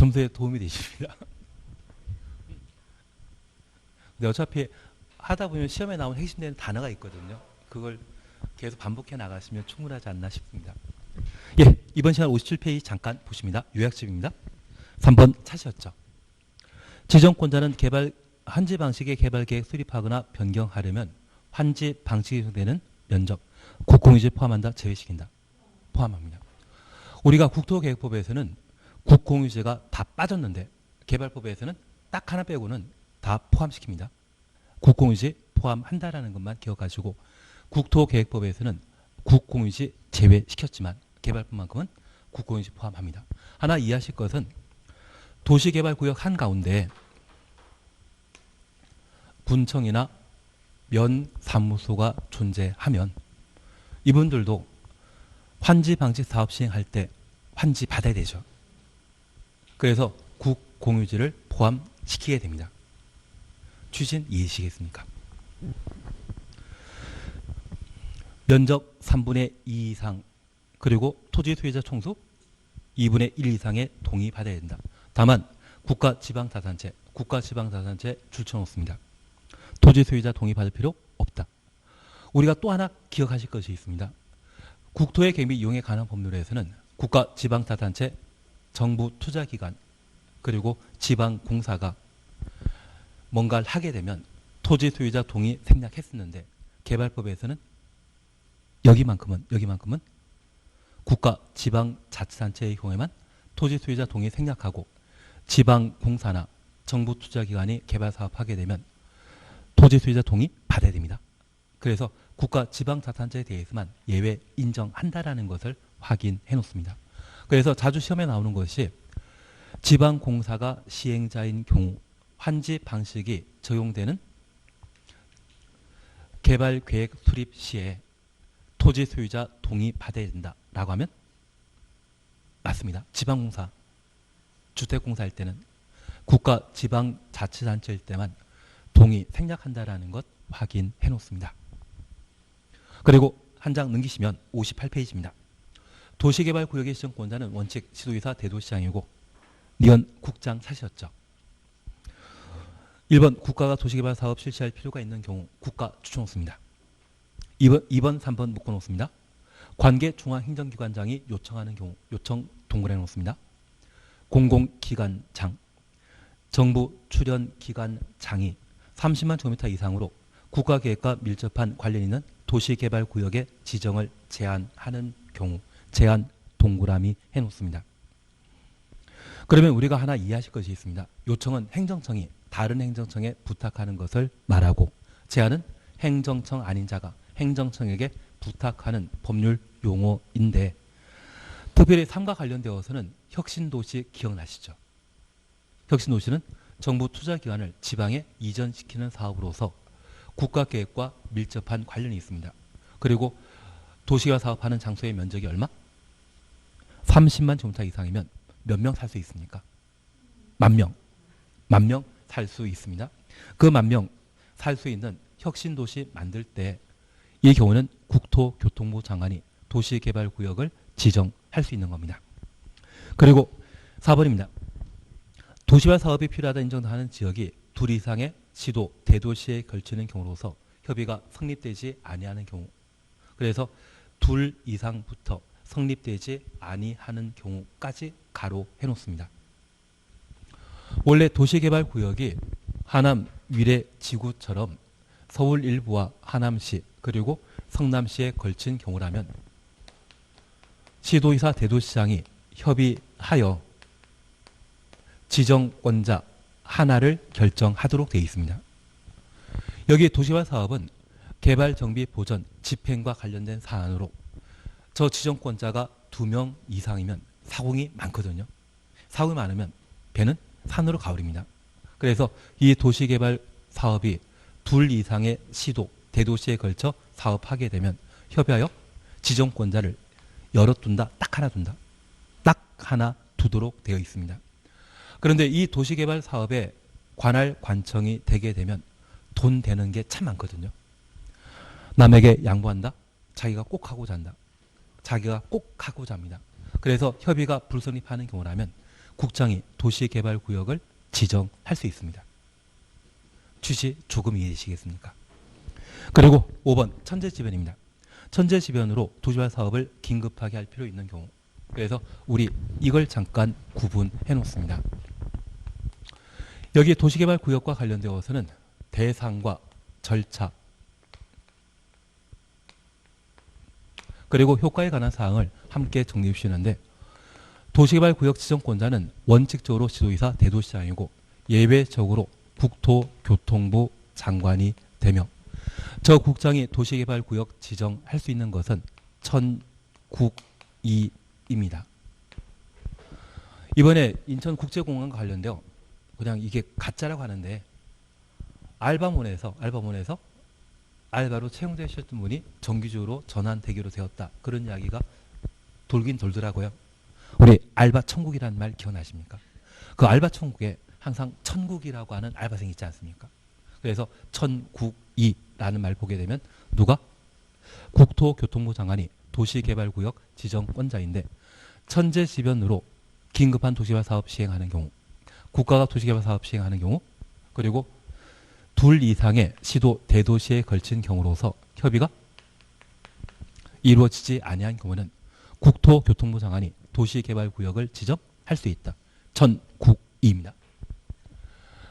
점수에 도움이 되십니다. 근데 어차피 하다 보면 시험에 나오는 핵심되는 단어가 있거든요. 그걸 계속 반복해 나가시면 충분하지 않나 싶습니다. 예, 이번 시간 57페이지 잠깐 보십니다. 요약집입니다. 3번 찾으셨죠? 지정권자는 환지 방식의 개발 계획 수립하거나 변경하려면 환지 방식이 적용되는 면적, 국공유지 포함한다, 제외시킨다. 포함합니다. 우리가 국토계획법에서는 국공유지가 다 빠졌는데 개발법에서는 딱 하나 빼고는 다 포함시킵니다. 국공유지 포함한다라는 것만 기억하시고 국토계획법에서는 국공유지 제외시켰지만 개발법만큼은 국공유지 포함합니다. 하나 이해하실 것은 도시개발구역 한가운데 군청이나 면사무소가 존재하면 이분들도 환지 방식 사업 시행할 때 환지 받아야 되죠. 그래서 국공유지를 포함시키게 됩니다. 취지는 이해하시겠습니까? 면적 3분의 2 이상 그리고 토지 소유자 총수 2분의 1 이상의 동의 받아야 된다. 다만 국가지방자산체 줄쳐놓습니다. 토지 소유자 동의 받을 필요 없다. 우리가 또 하나 기억하실 것이 있습니다. 국토의 계획 및 이용에 관한 법률에서는 국가지방자산체, 정부 투자기관 그리고 지방공사가 뭔가를 하게 되면 토지 소유자 동의 생략했었는데 개발법에서는 여기만큼은 국가지방자치단체의 경우에만 토지 소유자 동의 생략하고 지방공사나 정부 투자기관이 개발사업하게 되면 토지 소유자 동의 받아야 됩니다. 그래서 국가지방자치단체에 대해서만 예외 인정한다라는 것을 확인해 놓습니다. 그래서 자주 시험에 나오는 것이 지방공사가 시행자인 경우 환지 방식이 적용되는 개발계획 수립 시에 토지 소유자 동의 받아야 된다라고 하면 맞습니다. 지방공사, 주택공사일 때는 국가지방자치단체일 때만 동의 생략한다라는 것 확인해 놓습니다. 그리고 한 장 넘기시면 58페이지입니다. 도시개발구역의 지정권자는 원칙 시도의사 대도시장이고 니은 국장 사시였죠. 1번 국가가 도시개발 사업 실시할 필요가 있는 경우 국가 추천놓습니다. 2번 3번 묶어놓습니다. 관계 중앙행정기관장이 요청하는 경우 요청 동그래 놓습니다. 공공기관장, 정부 출연기관장이 30만 제곱미터 이상으로 국가계획과 밀접한 관련 있는 도시개발구역의 지정을 제한하는 경우 제한 동그라미 해놓습니다. 그러면 우리가 하나 이해하실 것이 있습니다. 요청은 행정청이 다른 행정청에 부탁하는 것을 말하고 제한은 행정청 아닌 자가 행정청에게 부탁하는 법률 용어인데 특별히 3과 관련되어서는 혁신도시 기억나시죠? 혁신도시는 정부 투자기관을 지방에 이전시키는 사업으로서 국가계획과 밀접한 관련이 있습니다. 그리고 도시가 사업하는 장소의 면적이 얼마? 30만 제곱미터 이상이면 몇 명 살 수 있습니까? 만 명 살 수 있습니다. 그 만 명 살 수 있는 혁신도시 만들 때 이 경우는 국토교통부 장관이 도시개발구역을 지정할 수 있는 겁니다. 그리고 4번입니다. 도시화 사업이 필요하다 인정하는 지역이 둘 이상의 시도, 대도시에 걸치는 경우로서 협의가 성립되지 아니하는 경우 그래서 둘 이상부터 성립되지 아니하는 경우까지 가로해 놓습니다. 원래 도시개발구역이 하남 위례지구처럼 서울 일부와 하남시 그리고 성남시에 걸친 경우라면 시도의사 대도시장이 협의하여 지정권자 하나를 결정하도록 되어 있습니다. 여기 도시화 사업은 개발 정비 보전 집행과 관련된 사안으로 저 지정권자가 2명 이상이면 사공이 많거든요. 사공이 많으면 배는 산으로 가버립니다. 그래서 이 도시개발 사업이 둘 이상의 시도, 대도시에 걸쳐 사업하게 되면 협의하여 지정권자를 열어둔다, 딱 하나 둔다. 딱 하나 두도록 되어 있습니다. 그런데 이 도시개발 사업에 관할 관청이 되게 되면 돈 되는 게 참 많거든요. 남에게 양보한다? 자기가 꼭 하고자 한다. 자기가 꼭 하고자 합니다. 그래서 협의가 불성립하는 경우라면 국장이 도시개발구역을 지정할 수 있습니다. 취지 조금 이해되시겠습니까? 그리고 5번 천재지변입니다. 천재지변으로 도시개발 사업을 긴급하게 할 필요 있는 경우. 그래서 우리 이걸 잠깐 구분해 놓습니다. 여기 도시개발구역과 관련되어서는 대상과 절차 그리고 효과에 관한 사항을 함께 정리해 주시는데, 도시개발구역 지정권자는 원칙적으로 지도이사 대도시장이고 예외적으로 국토교통부 장관이 되며, 저 국장이 도시개발구역 지정할 수 있는 것은 천국이입니다. 이번에 인천국제공항과 관련되어 그냥 이게 가짜라고 하는데, 알바몬에서 알바로 채용되셨던 분이 정규직으로 전환되기로 되었다, 그런 이야기가 돌긴 돌더라고요. 우리 알바 천국이라는 말 기억나십니까? 그 알바 천국에 항상 천국이라고 하는 알바생이 있지 않습니까? 그래서 천국이라는 말 보게 되면 누가? 국토교통부 장관이 도시개발구역 지정권자인데, 천재지변으로 긴급한 도시개발 사업 시행하는 경우, 국가가 도시개발 사업 시행하는 경우, 그리고 둘 이상의 시도 대도시에 걸친 경우로서 협의가 이루어지지 아니한 경우는 국토교통부 장관이 도시개발구역을 지정할 수 있다. 전국이입니다.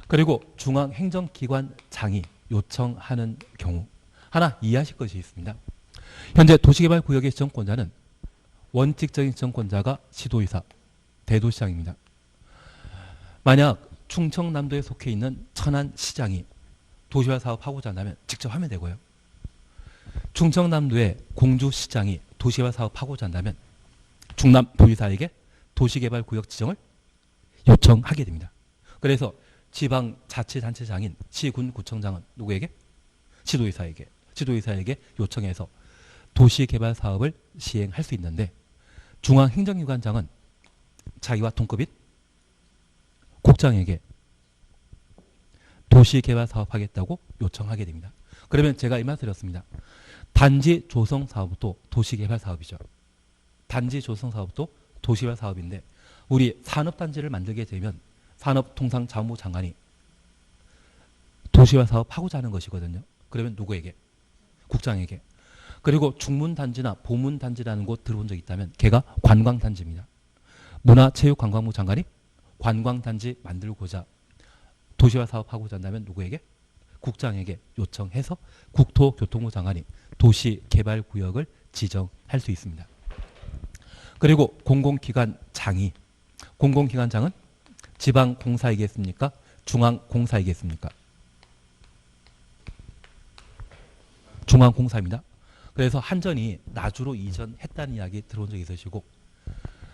그리고 중앙행정기관장이 요청하는 경우, 하나 이해하실 것이 있습니다. 현재 도시개발구역의 지정권자는 원칙적인 지정권자가 시도의사, 대도시장입니다. 만약 충청남도에 속해 있는 천안시장이 도시개발 사업하고자 한다면 직접 하면 되고요. 충청남도의 공주시장이 도시개발 사업하고자 한다면 충남도지사에게 도시개발구역 지정을 요청하게 됩니다. 그래서 지방자치단체장인 시군구청장은 누구에게? 시도의사에게 요청해서 도시개발 사업을 시행할 수 있는데, 중앙행정기관장은 자기와 동급인 국장에게 도시개발 사업하겠다고 요청하게 됩니다. 그러면 제가 이 말 드렸습니다. 단지 조성 사업도 도시개발 사업이죠. 단지 조성 사업도 도시개발 사업인데, 우리 산업단지를 만들게 되면 산업통상자원부 장관이 도시개발 사업 하고자 하는 것이거든요. 그러면 누구에게? 국장에게. 그리고 중문단지나 보문단지라는 곳 들어본 적 있다면 걔가 관광단지입니다. 문화체육관광부 장관이 관광단지 만들고자 도시개발 사업하고자 한다면 누구에게? 국장에게 요청해서 국토교통부 장관이 도시개발구역을 지정할 수 있습니다. 그리고 공공기관장은 지방공사이겠습니까? 중앙공사이겠습니까? 중앙공사입니다. 그래서 한전이 나주로 이전했다는 이야기 들어본 적이 있으시고,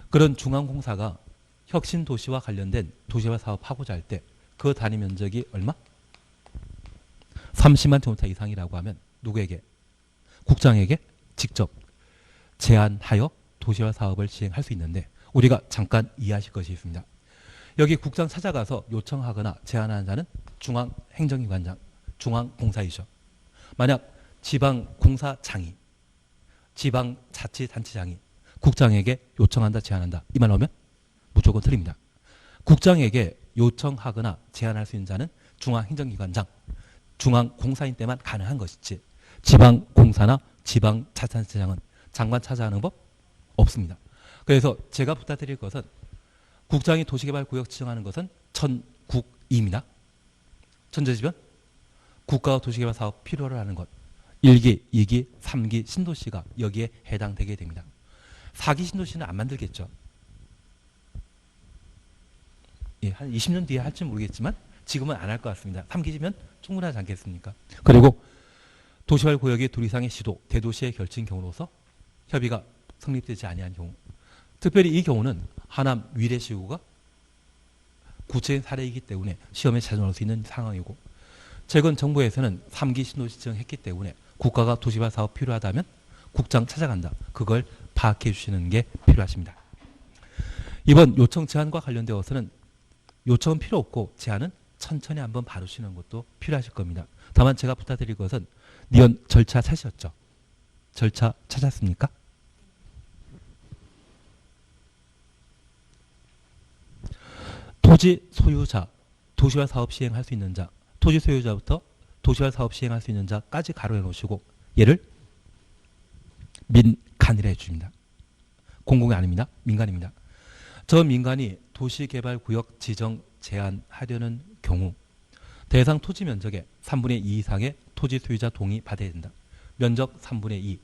그런 중앙공사가 혁신도시와 관련된 도시개발 사업하고자 할 때 그 단위 면적이 얼마? 30만 제곱미터 이상이라고 하면 누구에게? 국장에게 직접 제안하여 도시개발 사업을 시행할 수 있는데, 우리가 잠깐 이해하실 것이 있습니다. 여기 국장 찾아가서 요청하거나 제안하는 자는 중앙행정기관장, 중앙공사이죠. 만약 지방공사장이, 지방자치단체장이 국장에게 요청한다, 제안한다, 이 말 나오면 무조건 틀립니다. 국장에게 요청하거나 제안할 수 있는 자는 중앙행정기관장, 중앙공사인 때만 가능한 것이지, 지방공사나 지방자치단체장은 장관 찾아가는 법 없습니다. 그래서 제가 부탁드릴 것은, 국장이 도시개발구역 지정하는 것은 천국입니다. 천재지변, 국가가 도시개발 사업 필요로 하는 것, 1기, 2기, 3기 신도시가 여기에 해당되게 됩니다. 4기 신도시는 안 만들겠죠. 예, 한 20년 뒤에 할지 모르겠지만 지금은 안 할 것 같습니다. 3기지면 충분하지 않겠습니까? 그리고 도시개발구역이 둘 이상의 시도, 대도시에 걸친 경우로서 협의가 성립되지 아니한 경우, 특별히 이 경우는 하남 위례시구가 구체적인 사례이기 때문에 시험에 자주 나올 수 있는 상황이고, 최근 정부에서는 3기 신도시 지정했기 때문에 국가가 도시개발 사업 필요하다면 국장 찾아간다, 그걸 파악해 주시는 게 필요하십니다. 이번 요청 제안과 관련되어서는 요청은 필요 없고 제안은 천천히 한번 봐주시는 것도 필요하실 겁니다. 다만 제가 부탁드릴 것은, 니은 절차 찾으셨죠? 절차 찾았습니까? 토지 소유자, 도시화 사업 시행할 수 있는 자, 토지 소유자부터 도시화 사업 시행할 수 있는 자까지 가로해 놓으시고 얘를 민간이라 해줍니다. 공공이 아닙니다. 민간입니다. 저 민간이 도시개발구역 지정 제한하려는 경우 대상 토지 면적의 3분의 2 이상의 토지 소유자 동의 받아야 된다. 면적 3분의 2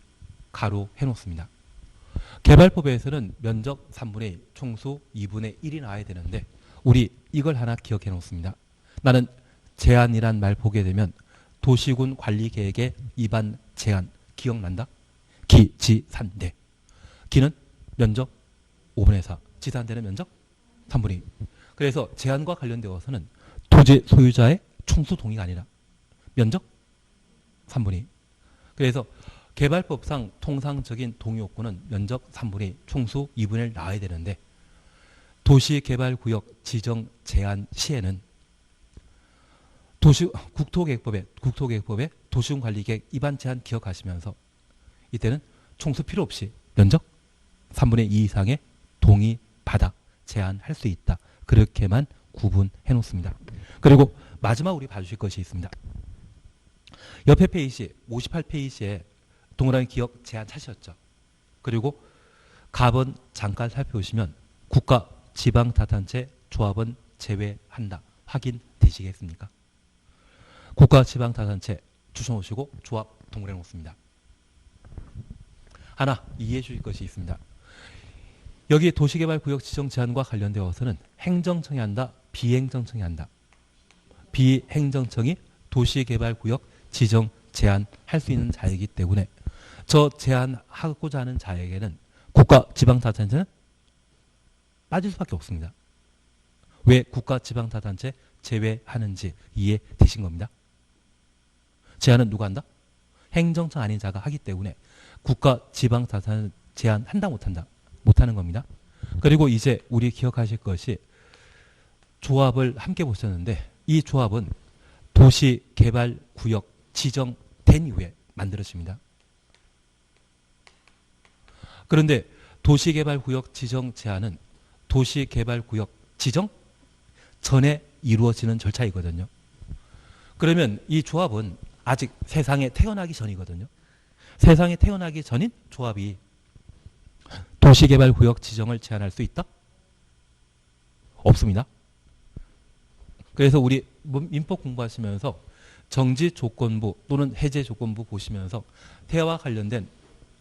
가로 해놓습니다. 개발법에서는 면적 3분의 2, 총수 2분의 1이 나와야 되는데 우리 이걸 하나 기억해 놓습니다. 나는 제한이란 말 보게 되면 도시군 관리계획의 입안 제한 기억난다? 기, 지, 산, 대. 기는 면적 5분의 4, 지산대는 면적 3분의 2. 그래서 제한과 관련되어서는 토지 소유자의 총수 동의가 아니라 면적 3분의 2. 그래서 개발법상 통상적인 동의 요건은 면적 3분의 2, 총수 2분의 1 나와야 되는데 도시개발구역 지정 제한 시에는 국토계획법에 도시군관리계획 입안 제한 기억하시면서 이때는 총수 필요 없이 면적 3분의 2 이상의 동의 받아 제한할 수 있다. 그렇게만 구분해 놓습니다. 그리고 마지막 우리 봐주실 것이 있습니다. 옆에 페이지 58페이지에 동그라미 기억 제한 찾으셨죠. 그리고 갑은 잠깐 살펴보시면 국가 지방자치단체 조합은 제외한다. 확인되시겠습니까? 국가 지방자치단체 주셔놓으시고 조합 동그라미 놓습니다. 하나 이해해 주실 것이 있습니다. 여기 도시개발구역 지정 제한과 관련되어서는 행정청이 한다, 비행정청이 한다. 비행정청이 도시개발구역 지정 제한할 수 있는 자이기 때문에 저 제한하고자 하는 자에게는 국가 지방자치단체는 빠질 수밖에 없습니다. 왜 국가 지방자치단체 제외하는지 이해되신 겁니다. 제한은 누가 한다? 행정청 아닌 자가 하기 때문에 국가 지방자치단체는 제한한다 못한다? 못하는 겁니다. 그리고 이제 우리 기억하실 것이 조합을 함께 보셨는데 이 조합은 도시개발구역 지정된 이후에 만들어집니다. 그런데 도시개발구역 지정 제한은 도시개발구역 지정 전에 이루어지는 절차이거든요. 그러면 이 조합은 아직 세상에 태어나기 전이거든요. 세상에 태어나기 전인 조합이 도시개발구역 지정을 제한할 수 있다? 없습니다. 그래서 우리 민법 공부하시면서 정지조건부 또는 해제조건부 보시면서 태아와 관련된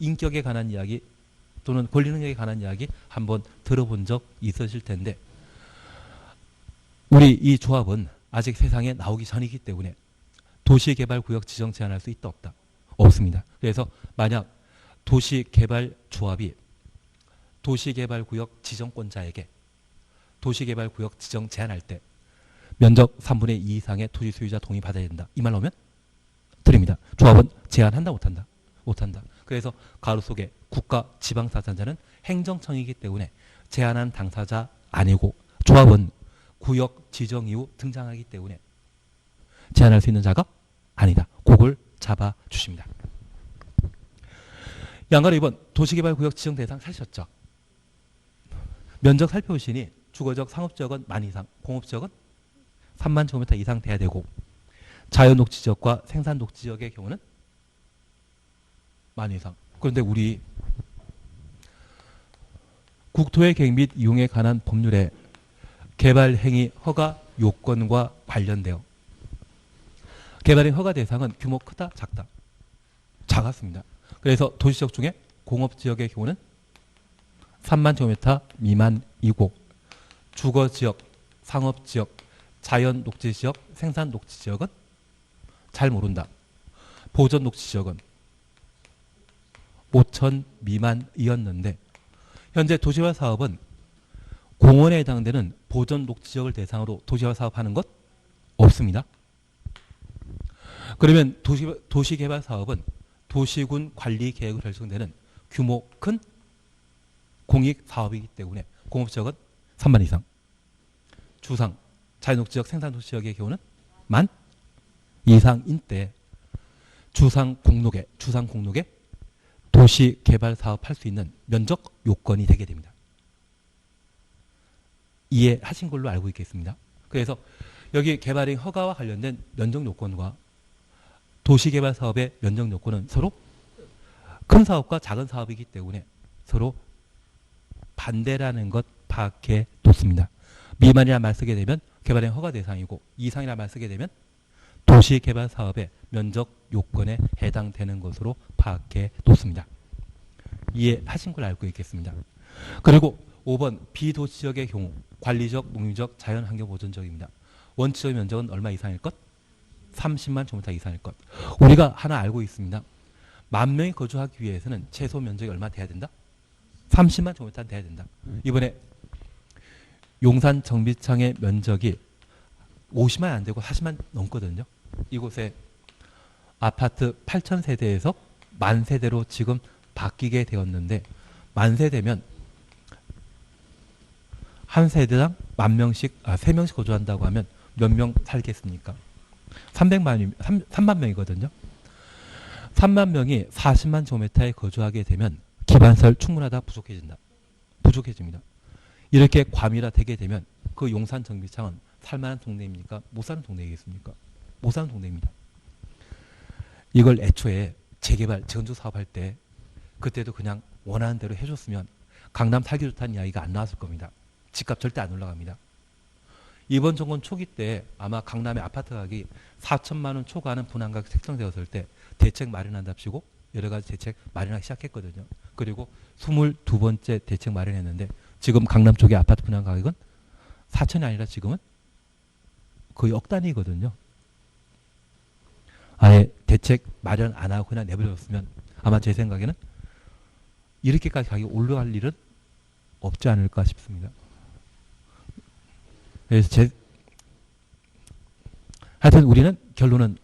인격에 관한 이야기 또는 권리능력에 관한 이야기 한번 들어본 적 있으실 텐데 우리 이 조합은 아직 세상에 나오기 전이기 때문에 도시개발구역 지정 제한할 수 있다 없다? 없습니다. 그래서 만약 도시개발조합이 도시개발구역 지정권자에게 도시개발구역 지정 제한할 때 면적 3분의 2 이상의 토지 소유자 동의 받아야 된다. 이 말 나오면 드립니다. 조합은 제한한다 못한다? 못한다. 그래서 가로 속에 국가 지방자치단체는 행정청이기 때문에 제한한 당사자 아니고 조합은 구역 지정 이후 등장하기 때문에 제한할 수 있는 자가 아니다. 그걸 잡아주십니다. 양가로 2번 도시개발구역 지정 대상 살셨죠? 면적 살펴보시니 주거적 상업지역은 10,000 이상, 공업지역은 3만 제곱미터 이상 돼야 되고 자연녹지지역과 생산녹지지역의 경우는 10,000 이상. 그런데 우리 국토의 계획 및 이용에 관한 법률에 개발행위 허가 요건과 관련되어 개발행 허가 대상은 규모 크다 작다? 작았습니다. 그래서 도시지역 중에 공업지역의 경우는 3만 제곱미터 미만이고 주거지역, 상업지역, 자연녹지지역, 생산녹지지역은 잘 모른다. 보전녹지지역은 5,000 미만이었는데 현재 도시화 사업은 공원에 해당되는 보전녹지지역을 대상으로 도시화 사업하는 것 없습니다. 그러면 도시개발 사업은 도시군 관리 계획으로 결정되는 규모 큰 공익 사업이기 때문에 공업지역은 3만 이상, 주상, 자연녹지지역, 생산녹지지역의 경우는 10,000 이상인 때 주상 공록에 도시개발 사업할 수 있는 면적 요건이 되게 됩니다. 이해하신 걸로 알고 있겠습니다. 그래서 여기 개발행 허가와 관련된 면적 요건과 도시개발 사업의 면적 요건은 서로 큰 사업과 작은 사업이기 때문에 서로 반대라는 것 파악해 뒀습니다. 미만이라는 말 쓰게 되면 개발행 허가 대상이고 이상이라는 말 쓰게 되면 도시개발 사업의 면적 요건에 해당되는 것으로 파악해 뒀습니다. 이해하신 걸 알고 있겠습니다. 그리고 5번 비도시지역의 경우 관리적, 농림적, 자연환경보전지역입니다. 원칙적 면적은 얼마 이상일 것? 30만 제곱미터 이상일 것. 우리가 하나 알고 있습니다. 10,000명이 거주하기 위해서는 최소 면적이 얼마 돼야 된다? 30만 제곱미터 돼야 된다. 이번에 용산 정비창의 면적이 50만 안 되고 40만 넘거든요. 이곳에 아파트 8,000세대에서 10,000세대로 지금 바뀌게 되었는데, 10,000세대면 한 세대당 3명씩 거주한다고 하면 몇 명 살겠습니까? 3만 명이거든요. 3만 명이 40만 제곱미터에 거주하게 되면 기반설 충분하다, 부족해집니다. 이렇게 과밀화되게 되면 그 용산 정비창은 살만한 동네입니까? 못 사는 동네이겠습니까? 못 사는 동네입니다. 이걸 애초에 재개발, 재건축 사업할 때 그때도 그냥 원하는 대로 해줬으면 강남 살기 좋다는 이야기가 안 나왔을 겁니다. 집값 절대 안 올라갑니다. 이번 정권 초기 때 아마 강남의 아파트 가격이 4천만 원 초과하는 분양가격 책정되었을 때 대책 마련한답시고 여러 가지 대책 마련하기 시작했거든요. 그리고 22번째 대책 마련했는데 지금 강남 쪽의 아파트 분양 가격은 4천이 아니라 지금은 거의 억 단위거든요. 아예 대책 마련 안 하고 그냥 내버려뒀으면 아마 제 생각에는 이렇게까지 가격이 올라갈 일은 없지 않을까 싶습니다. 그래서 하여튼 우리는 결론은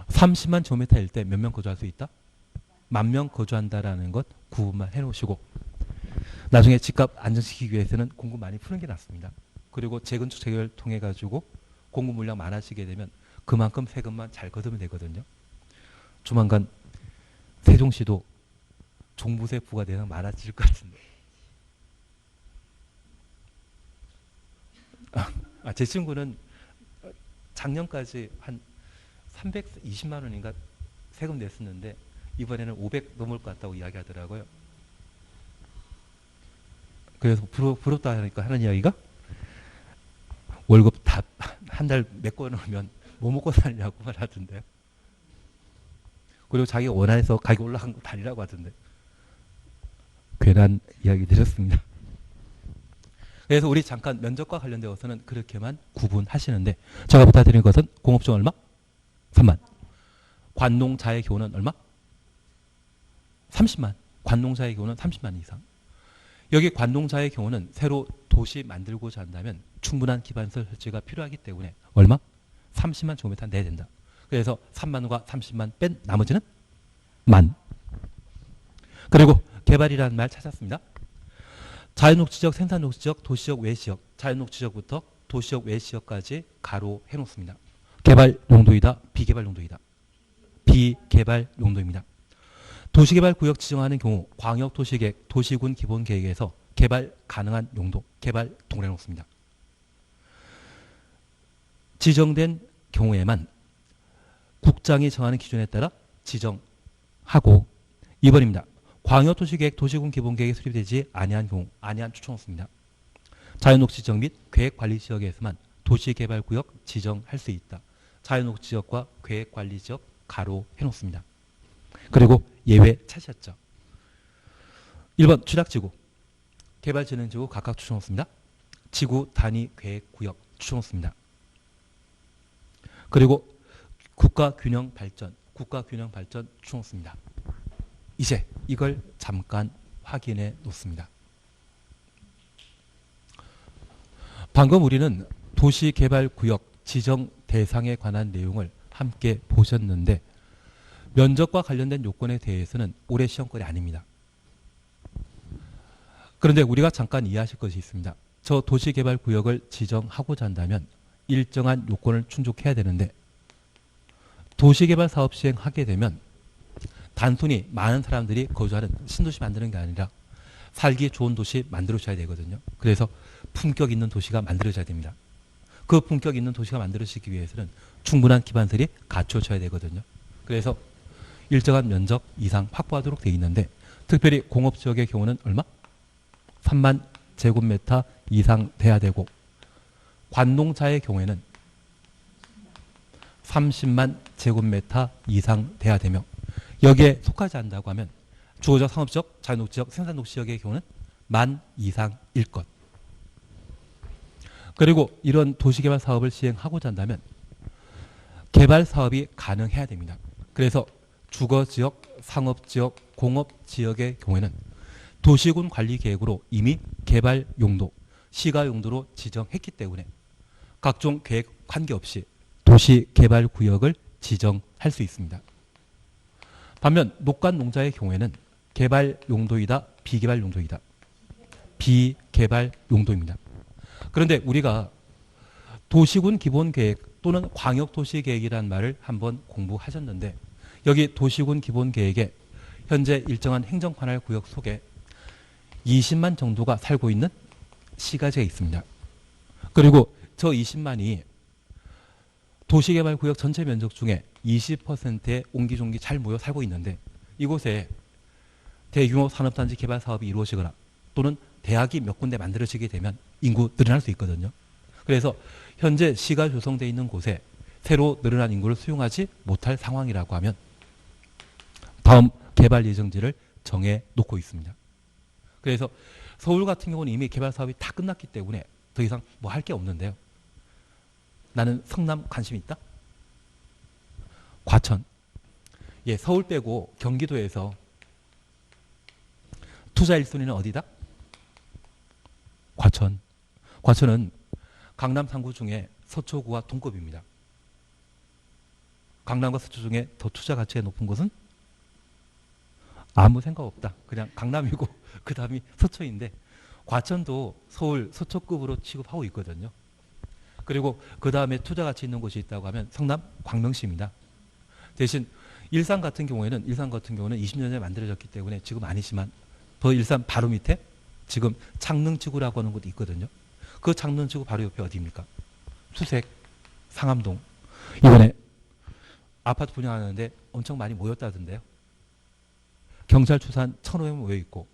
30만 제곱미터일 때 몇 명 거주할 수 있다? 10,000명 거주한다라는 것 구분만 해놓으시고 나중에 집값 안정시키기 위해서는 공급 많이 푸는 게 낫습니다. 그리고 재건축 재개발 통해 가지고 공급 물량 많아지게 되면 그만큼 세금만 잘 걷으면 되거든요. 조만간 세종시도 종부세 부과대상 많아질 것 같은데. 제 친구는 작년까지 한 320만 원인가 세금 냈었는데 이번에는 500 넘을 것 같다고 이야기하더라고요. 그래서 부럽다 하니까 하는 이야기가 월급 다 한 달 메꿔 놓으면 뭐 먹고 사느냐고 말하던데요. 그리고 자기가 원해서 가격 올라간 거 다니라고 하던데. 괜한 이야기 드렸습니다. 그래서 우리 잠깐 면적과 관련되어서는 그렇게만 구분하시는데 제가 부탁드리는 것은 공업종 얼마? 3만. 관농자의 경우는 얼마? 30만. 관농자의 경우는 30만 이상. 여기 관농자의 경우는 새로 도시 만들고자 한다면 충분한 기반시설 설치가 필요하기 때문에 얼마? 30만 제곱미터 내야 된다. 그래서 3만과 30만 뺀 나머지는 만. 그리고 개발이라는 말 찾았습니다. 자연녹지지역, 생산녹지지역, 도시지역, 외지역, 자연녹지지역부터 도시지역, 외지역까지 가로 해놓습니다. 개발 용도이다, 비개발 용도이다. 비개발 용도입니다. 도시개발구역 지정하는 경우 광역도시계획, 도시군 기본계획에서 개발 가능한 용도, 개발 동그래 놓습니다. 지정된 경우에만 국장이 정하는 기준에 따라 지정하고 2번입니다. 광역도시계획, 도시군 기본계획에 수립되지 아니한 경우 아니한 추천없습니다. 자연녹지지역 및 계획관리지역에서만 도시개발구역 지정할 수 있다. 자연녹지지역과 계획관리지역 가로 해놓습니다. 그리고 예외 찾으셨죠. 1번 취락지구, 개발진흥지구 각각 추천없습니다. 지구 단위 계획구역 추천없습니다. 그리고 국가균형발전 추천없습니다. 이제 이걸 잠깐 확인해 놓습니다. 방금 우리는 도시개발구역 지정 대상에 관한 내용을 함께 보셨는데 면적과 관련된 요건에 대해서는 올해 시험권이 아닙니다. 그런데 우리가 잠깐 이해하실 것이 있습니다. 저 도시개발구역을 지정하고자 한다면 일정한 요건을 충족해야 되는데 도시개발 사업 시행하게 되면 단순히 많은 사람들이 거주하는 신도시 만드는 게 아니라 살기 좋은 도시 만들어줘야 되거든요. 그래서 품격 있는 도시가 만들어져야 됩니다. 그 품격 있는 도시가 만들어지기 위해서는 충분한 기반설이 갖춰져야 되거든요. 그래서 일정한 면적 이상 확보하도록 되어 있는데 특별히 공업지역의 경우는 얼마? 3만 제곱미터 이상 돼야 되고 관농자의 경우에는 30만 제곱미터 이상 돼야 되며 여기에 속하지 않는다고 하면 주거적, 상업적, 자연녹지역, 생산녹지역의 경우는 만 이상일 것. 그리고 이런 도시개발 사업을 시행하고자 한다면 개발 사업이 가능해야 됩니다. 그래서 주거지역, 상업지역, 공업지역의 경우에는 도시군 관리계획으로 이미 개발 용도, 시가 용도로 지정했기 때문에 각종 계획 관계없이 도시개발구역을 지정할 수 있습니다. 반면 녹간농자의 경우에는 개발 용도이다, 비개발 용도이다. 비개발 용도입니다. 그런데 우리가 도시군 기본계획 또는 광역도시계획이라는 말을 한번 공부하셨는데 여기 도시군 기본계획에 현재 일정한 행정관할 구역 속에 20만 정도가 살고 있는 시가지가 있습니다. 그리고 저 20만이 도시개발구역 전체 면적 중에 20%의 옹기종기 잘 모여 살고 있는데 이곳에 대규모 산업단지 개발 사업이 이루어지거나 또는 대학이 몇 군데 만들어지게 되면 인구 늘어날 수 있거든요. 그래서 현재 시가 조성되어 있는 곳에 새로 늘어난 인구를 수용하지 못할 상황이라고 하면 다음 개발 예정지를 정해 놓고 있습니다. 그래서 서울 같은 경우는 이미 개발 사업이 다 끝났기 때문에 더 이상 뭐 할 게 없는데요. 나는 성남 관심이 있다? 과천. 예, 서울 빼고 경기도에서 투자 1순위는 어디다? 과천. 과천은 강남 3구 중에 서초구와 동급입니다. 강남과 서초 중에 더 투자 가치가 높은 곳은 아무 생각 없다. 그냥 강남이고 그 다음이 서초인데 과천도 서울 서초급으로 취급하고 있거든요. 그리고 그 다음에 투자 가치 있는 곳이 있다고 하면 성남 광명시입니다. 대신 일산 같은 경우에는 20년 전에 만들어졌기 때문에 지금 아니지만 더 일산 바로 밑에 지금 창릉지구라고 하는 곳이 있거든요. 그 창릉지구 바로 옆에 어디입니까? 수색, 상암동. 이번에 아파트 분양하는데 엄청 많이 모였다던데요. 경찰 추산 1,500명 모여 있고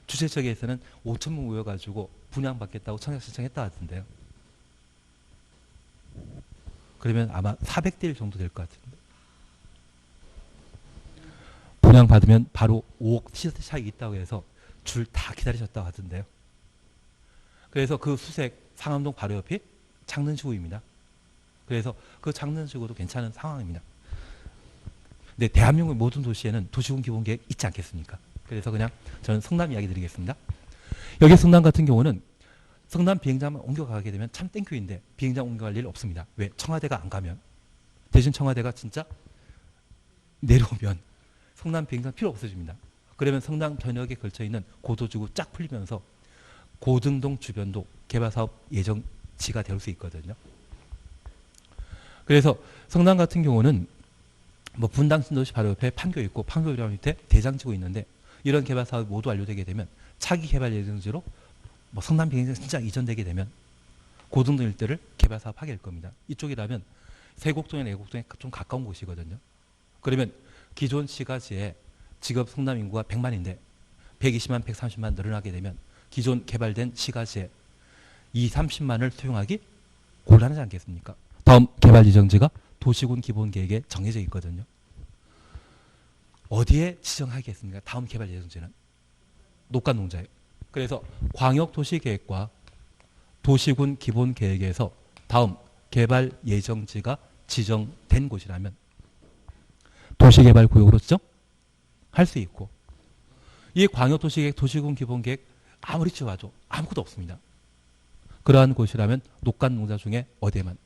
주최 측에서는 5,000명 모여가지고 분양받겠다고 청약 신청했다 하던데요. 그러면 아마 400대 1 정도 될 것 같은데. 분양받으면 바로 5억 시세 차익이 있다고 해서 줄 다 기다리셨다고 하던데요. 그래서 그 수색 상암동 바로 옆이 창릉지구입니다. 그래서 그 창릉지구도 괜찮은 상황입니다. 근데 대한민국 모든 도시에는 도시군 기본계획 있지 않겠습니까? 그래서 그냥 저는 성남 이야기 드리겠습니다. 여기 성남 같은 경우는 성남 비행장만 옮겨가게 되면 참 땡큐인데 비행장 옮겨갈 일 없습니다. 왜? 청와대가 안 가면. 대신 청와대가 진짜 내려오면 성남 비행장 필요 없어집니다. 그러면 성남 전역에 걸쳐있는 고도지구 쫙 풀리면서 고등동 주변도 개발사업 예정지가 될 수 있거든요. 그래서 성남 같은 경우는 뭐 분당 신도시 바로 옆에 판교 있고 판교 바로 밑에 대장지구 있는데 이런 개발 사업이 모두 완료되게 되면 차기 개발 예정지로 뭐 성남 비행장 진짜 이전되게 되면 고등동 일대를 개발 사업하게 될 겁니다. 이쪽이라면 세곡동이나 애곡동에 좀 가까운 곳이거든요. 그러면 기존 시가지에 지금 성남 인구가 100만인데 120만, 130만 늘어나게 되면 기존 개발된 시가지에 30만을 수용하기 곤란하지 않겠습니까? 다음 개발 예정지가 도시군 기본계획에 정해져 있거든요. 어디에 지정하겠습니까? 다음 개발 예정지는 녹간농자예요. 그래서 광역도시계획과 도시군 기본계획에서 다음 개발 예정지가 지정된 곳이라면 도시개발구역으로 지정할 수 있고 이 광역도시계획, 도시군 기본계획 아무리 지어봐도 아무것도 없습니다. 그러한 곳이라면 녹간농자 중에 어디에만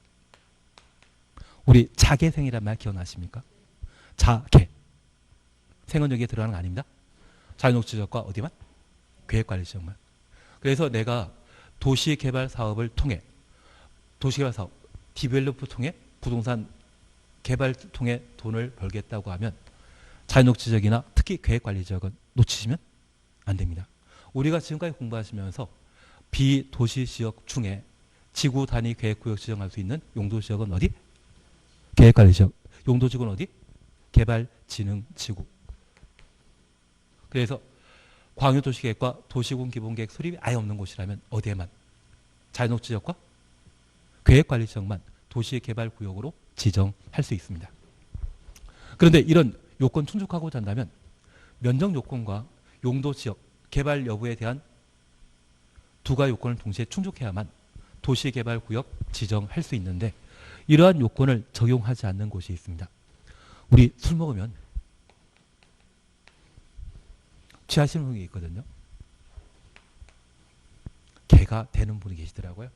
우리 자개생이란 말 기억나십니까? 자개. 생은 여기에 들어가는 거 아닙니다. 자연녹지역과 어디만? 계획관리지역만. 그래서 내가 도시개발 사업을 통해 도시개발 사업, 디벨로프 통해 부동산 개발 통해 돈을 벌겠다고 하면 자연녹지역이나 특히 계획관리지역은 놓치시면 안 됩니다. 우리가 지금까지 공부하시면서 비도시 지역 중에 지구 단위 계획구역 지정할 수 있는 용도지역은 어디? 계획관리지역. 용도지구는 어디? 개발진흥지구. 그래서 광역도시계획과 도시군 기본계획 수립이 아예 없는 곳이라면 어디에만? 자연녹지지역과 계획관리지역만 도시개발구역으로 지정할 수 있습니다. 그런데 이런 요건 충족하고자 한다면 면적 요건과 용도지역 개발 여부에 대한 두 가지 요건을 동시에 충족해야만 도시개발구역 지정할 수 있는데 이러한 요건을 적용하지 않는 곳이 있습니다. 우리 술 먹으면 취하시는 분이 있거든요. 개가 되는 분이 계시더라고요.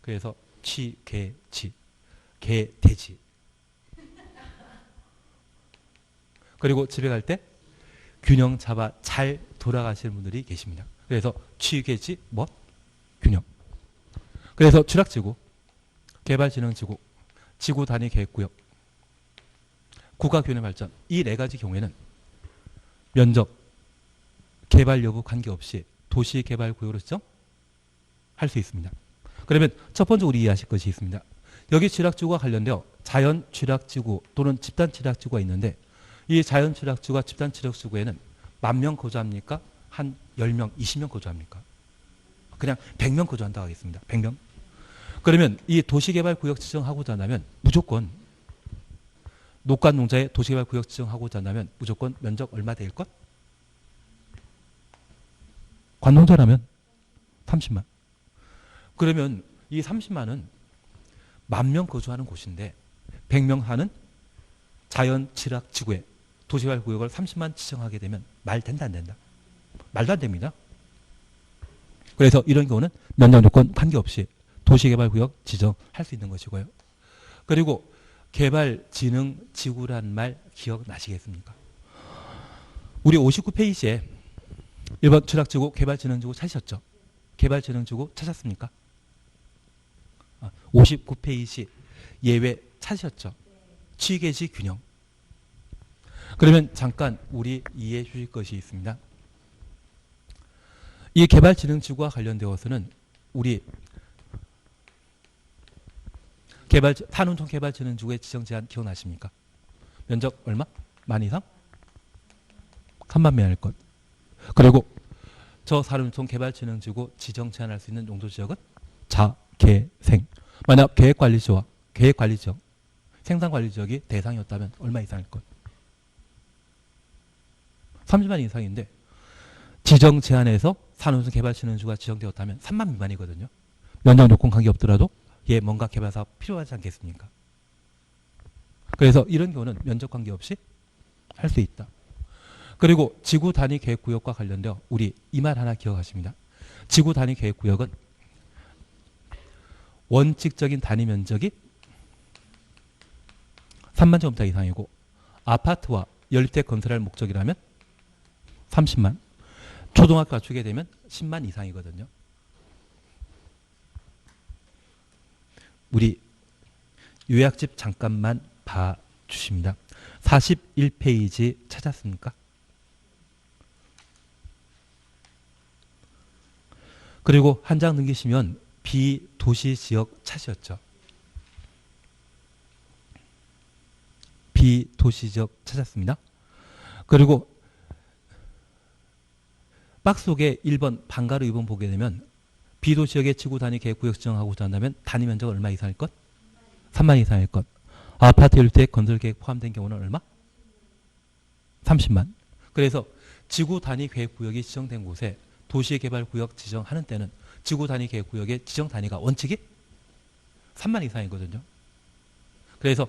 그래서 취, 개, 지, 개, 돼지. 그리고 집에 갈 때 균형 잡아 잘 돌아가시는 분들이 계십니다. 그래서 취, 개, 지, 뭐? 균형. 그래서 취락지구, 개발진흥지구, 지구 단위 계획구역, 국가균형 발전 이 네 가지 경우에는 면적, 개발 여부 관계없이 도시개발구역으로 지정할 수 있습니다. 그러면 첫 번째 우리 이해하실 것이 있습니다. 여기 취락지구와 관련되어 자연 취락지구 또는 집단 취락지구가 있는데 이 자연 취락지구와 집단 취락지구에는 10,000명 거주합니까? 한 10명, 20명 거주합니까? 그냥 100명 거주한다고 하겠습니다. 100명. 그러면 이 도시개발구역 지정하고자 한다면 무조건 녹간농자의 도시개발구역 지정하고자 한다면 무조건 면적 얼마 될 것? 관농자라면 30만. 그러면 이 30만은 10,000명 거주하는 곳인데 100명 사는 자연 취락 지구에 도시개발구역을 30만 지정하게 되면 말 된다 안 된다? 말도 안 됩니다. 그래서 이런 경우는 면적 요건 관계없이 도시개발구역 지정할 수 있는 것이고요. 그리고 개발진흥지구란 말 기억나시겠습니까? 우리 59페이지에 1번 취락지구, 개발진흥지구 찾으셨죠? 개발진흥지구 찾았습니까? 59페이지 예외 찾으셨죠? 취계지 균형. 그러면 잠깐 우리 이해해 주실 것이 있습니다. 이 개발진흥지구와 관련되어서는 우리 산운총 개발진흥지구의 지정 제한 기억나십니까? 면적 얼마? 만 이상? 3만 미만일 것. 그리고 저 산운총 개발진흥지구 지정 제한할 수 있는 용도지역은 자, 개, 생. 만약 계획관리지역, 생산관리지역이 대상이었다면 얼마 이상일 것? 30만 이상인데 지정 제한에서 산운총 개발진흥지구가 지정되었다면 3만 미만이거든요. 면적 요건 관계없더라도 얘 뭔가 개발 사업 필요하지 않겠습니까? 그래서 이런 경우는 면적 관계없이 할 수 있다. 그리고 지구 단위 계획구역과 관련되어 우리 이 말 하나 기억하십니다. 지구 단위 계획구역은 원칙적인 단위 면적이 3만 제곱미터 이상이고 아파트와 연립대 건설할 목적이라면 30만, 초등학교 갖추게 되면 10만 이상이거든요. 우리 요약집 잠깐만 봐주십니다. 41페이지 찾았습니까? 그리고 한 장 넘기시면 비도시지역 찾으셨죠? 비도시지역 찾았습니다. 그리고 박스 속에 1번 방가루 2번 보게 되면 비도시역의 지구 단위 계획구역 지정하고자 한다면 단위 면적 얼마 이상일 것? 3만 이상일 것. 아파트 연립대획 건설 계획 포함된 경우는 얼마? 30만. 그래서 지구 단위 계획구역이 지정된 곳에 도시개발구역 지정하는 때는 지구 단위 계획구역의 지정 단위가 원칙이 3만 이상이거든요. 그래서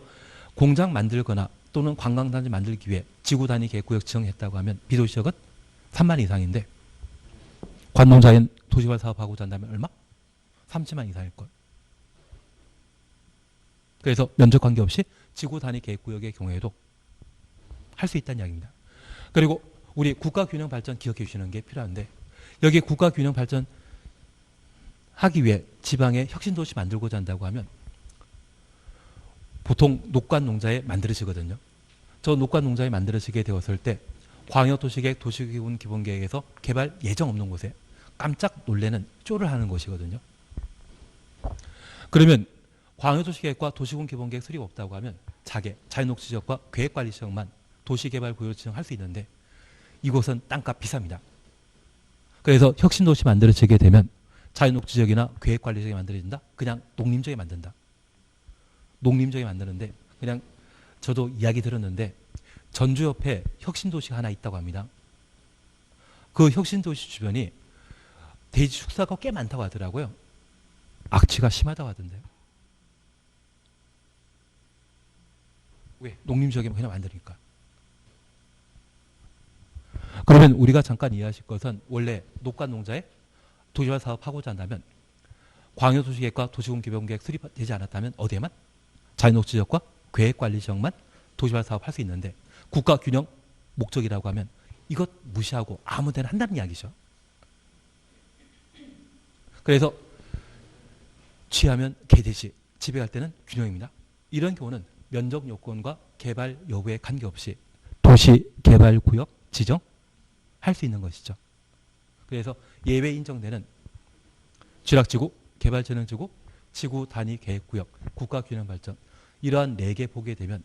공장 만들거나 또는 관광단지 만들기 위해 지구 단위 계획구역 지정했다고 하면 비도시역은 3만 이상인데 관농자인 도시개발 사업하고자 한다면 얼마? 30만 이상일 것. 그래서 면적 관계없이 지구 단위 계획구역의 경우에도 할 수 있다는 이야기입니다. 그리고 우리 국가균형 발전 기억해 주시는 게 필요한데 여기 국가균형 발전 하기 위해 지방에 혁신도시 만들고자 한다고 하면 보통 녹관농자에 만들어지거든요. 저 녹관농자에 만들어지게 되었을 때 광역도시계획 도시기본 기본계획에서 개발 예정 없는 곳에 깜짝 놀래는 쪼를 하는 것이거든요. 그러면 광역도시계획과 도시군기본계획 수립 없다고 하면 자연녹지지역과 계획관리지역만 도시개발구역을 지정할 수 있는데 이곳은 땅값 비쌉니다. 그래서 혁신도시 만들어지게 되면 자연녹지지역이나 계획관리지역이 만들어진다? 그냥 농림지역에 만든다. 농림지역에 만드는데 그냥 저도 이야기 들었는데 전주 옆에 혁신도시가 하나 있다고 합니다. 그 혁신도시 주변이 돼지 축사가 꽤 많다고 하더라고요. 악취가 심하다고 하던데요. 왜? 농림지역에 그냥 만드니까. 그러면 우리가 잠깐 이해하실 것은 원래 녹간농자에 도시화 사업하고자 한다면 광역도시계획과 도시군기본계획 수립되지 않았다면 어디에만? 자연녹지지역과 계획관리지역만 도시화 사업할 수 있는데 국가균형 목적이라고 하면 이것 무시하고 아무 데나 한다는 이야기죠. 그래서 취하면 개돼지, 집에 갈 때는 균형입니다. 이런 경우는 면적 요건과 개발 여부에 관계없이 도시개발구역 지정할 수 있는 것이죠. 그래서 예외 인정되는 쥐락지구, 개발진흥지구, 지구 단위 계획구역, 국가균형발전 이러한 4개 보게 되면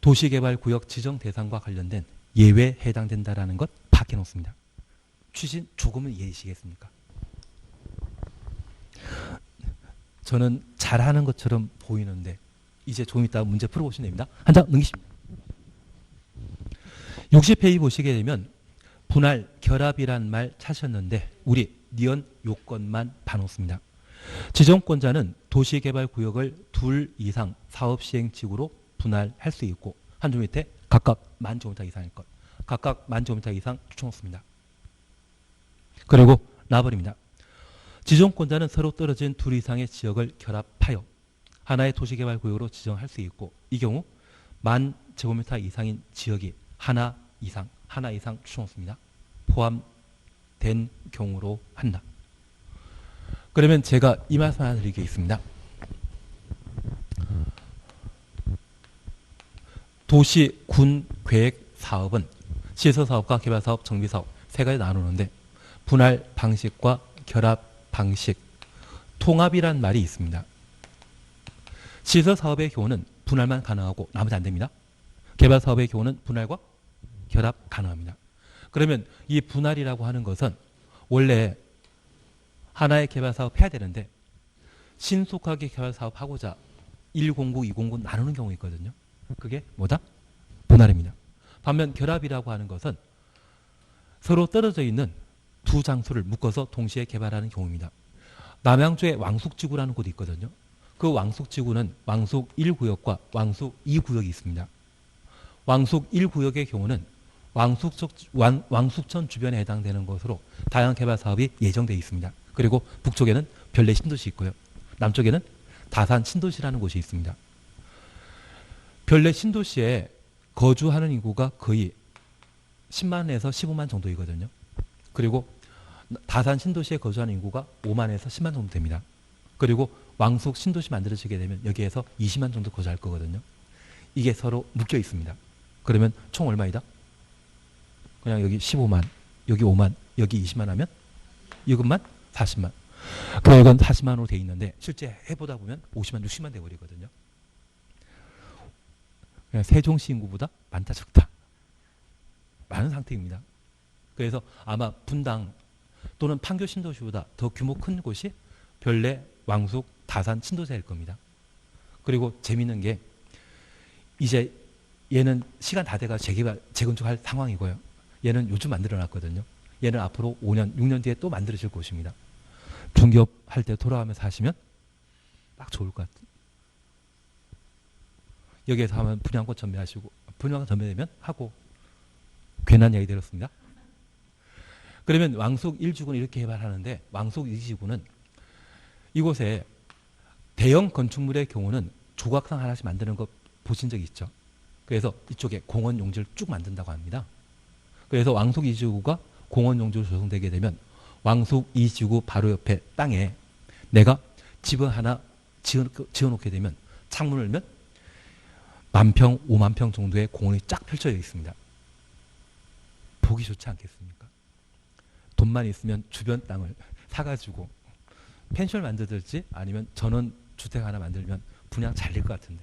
도시개발구역 지정 대상과 관련된 예외에 해당된다라는 것 밝혀놓습니다. 취진 조금은 이해하시겠습니까? 저는 잘하는 것처럼 보이는데 이제 좀 이따 문제 풀어보시면 됩니다. 한 장 넘기십니다. 60페이지 보시게 되면 분할, 결합이란 말 찾으셨는데 우리 니은 요건만 봐놓습니다. 지정권자는 도시개발구역을 2 이상 사업시행지구로 분할할 수 있고 한 줄 밑에 각각 10,000제곱미터 이상일 것. 각각 10,000제곱미터 이상 추천없습니다. 그리고 나버립니다. 지정권자는 서로 떨어진 2 이상의 지역을 결합하여 하나의 도시개발구역으로 지정할 수 있고 이 경우 10,000제곱미터 이상인 지역이 하나 이상 추천없습니다. 포함된 경우로 한다. 그러면 제가 이 말씀 하나 드리겠습니다. 도시, 군, 계획 사업은 시설사업과 개발사업, 정비사업 세 가지 나누는데 분할 방식과 결합 방식, 통합이란 말이 있습니다. 시설사업의 경우는 분할만 가능하고 나머지 안 됩니다. 개발사업의 경우는 분할과 결합 가능합니다. 그러면 이 분할이라고 하는 것은 원래 하나의 개발사업 해야 되는데 신속하게 개발사업하고자 1공구, 2공구 나누는 경우 있거든요. 그게 뭐다? 분할입니다. 반면 결합이라고 하는 것은 서로 떨어져 있는 2 장소를 묶어서 동시에 개발하는 경우입니다. 남양주에 왕숙지구라는 곳이 있거든요. 그 왕숙지구는 왕숙 1구역과 왕숙 2구역이 있습니다. 왕숙 1구역의 경우는 왕숙천 주변에 해당되는 것으로 다양한 개발 사업이 예정되어 있습니다. 그리고 북쪽에는 별내 신도시 있고요. 남쪽에는 다산 신도시라는 곳이 있습니다. 별내 신도시에 거주하는 인구가 거의 10만에서 15만 정도이거든요. 그리고 다산 신도시에 거주하는 인구가 5만에서 10만 정도 됩니다. 그리고 왕숙 신도시 만들어지게 되면 여기에서 20만 정도 거주할 거거든요. 이게 서로 묶여 있습니다. 그러면 총 얼마이다? 그냥 여기 15만, 여기 5만, 여기 20만 하면 이것만 40만. 계획은 40만으로 돼 있는데 실제 해보다 보면 50만, 60만 돼버리거든요. 세종시 인구보다 많다 적다. 많은 상태입니다. 그래서 아마 분당 또는 판교 신도시보다 더 규모 큰 곳이 별내, 왕숙, 다산, 신도시일 겁니다. 그리고 재미있는 게 이제 얘는 시간 다 돼가 재개발, 재건축할 상황이고요. 얘는 요즘 만들어놨거든요. 얘는 앞으로 5년, 6년 뒤에 또 만들어질 곳입니다. 중개업할 때 돌아가면서 하시면 딱 좋을 것 같아요. 여기에서 하면 분양권 전매하시고 분양권 전매되면 하고 괜한 얘기 들었습니다. 그러면 왕숙 1지구는 이렇게 개발하는데 왕숙 2지구는 이곳에 대형 건축물의 경우는 조각상 하나씩 만드는 거 보신 적이 있죠. 그래서 이쪽에 공원 용지를 쭉 만든다고 합니다. 그래서 왕숙 2지구가 공원 용지로 조성되게 되면 왕숙 2지구 바로 옆에 땅에 내가 집을 하나 지어놓게 되면 창문을 열면 10,000평, 50,000평 정도의 공원이 쫙 펼쳐져 있습니다. 보기 좋지 않겠습니까? 돈만 있으면 주변 땅을 사가지고 펜션을 만들든지 아니면 전원 주택 하나 만들면 분양 잘 될 것 같은데.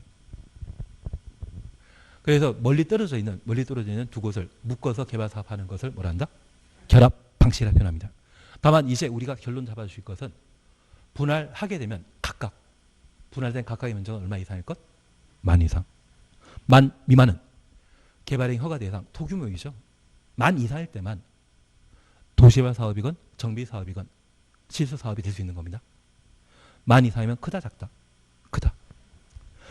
그래서 멀리 떨어져 있는 두 곳을 묶어서 개발 사업하는 것을 뭐라 한다? 결합 방식이라 표현합니다. 다만 이제 우리가 결론 잡아주실 것은 분할하게 되면 각각 분할된 각각의 면적은 얼마 이상일 것? 만 이상. 만 미만은 개발행 허가 대상 토규모이죠. 만 이상일 때만 도시개발 사업이건 정비 사업이건 시설 사업이 될 수 있는 겁니다. 만 이상이면 크다 작다? 크다.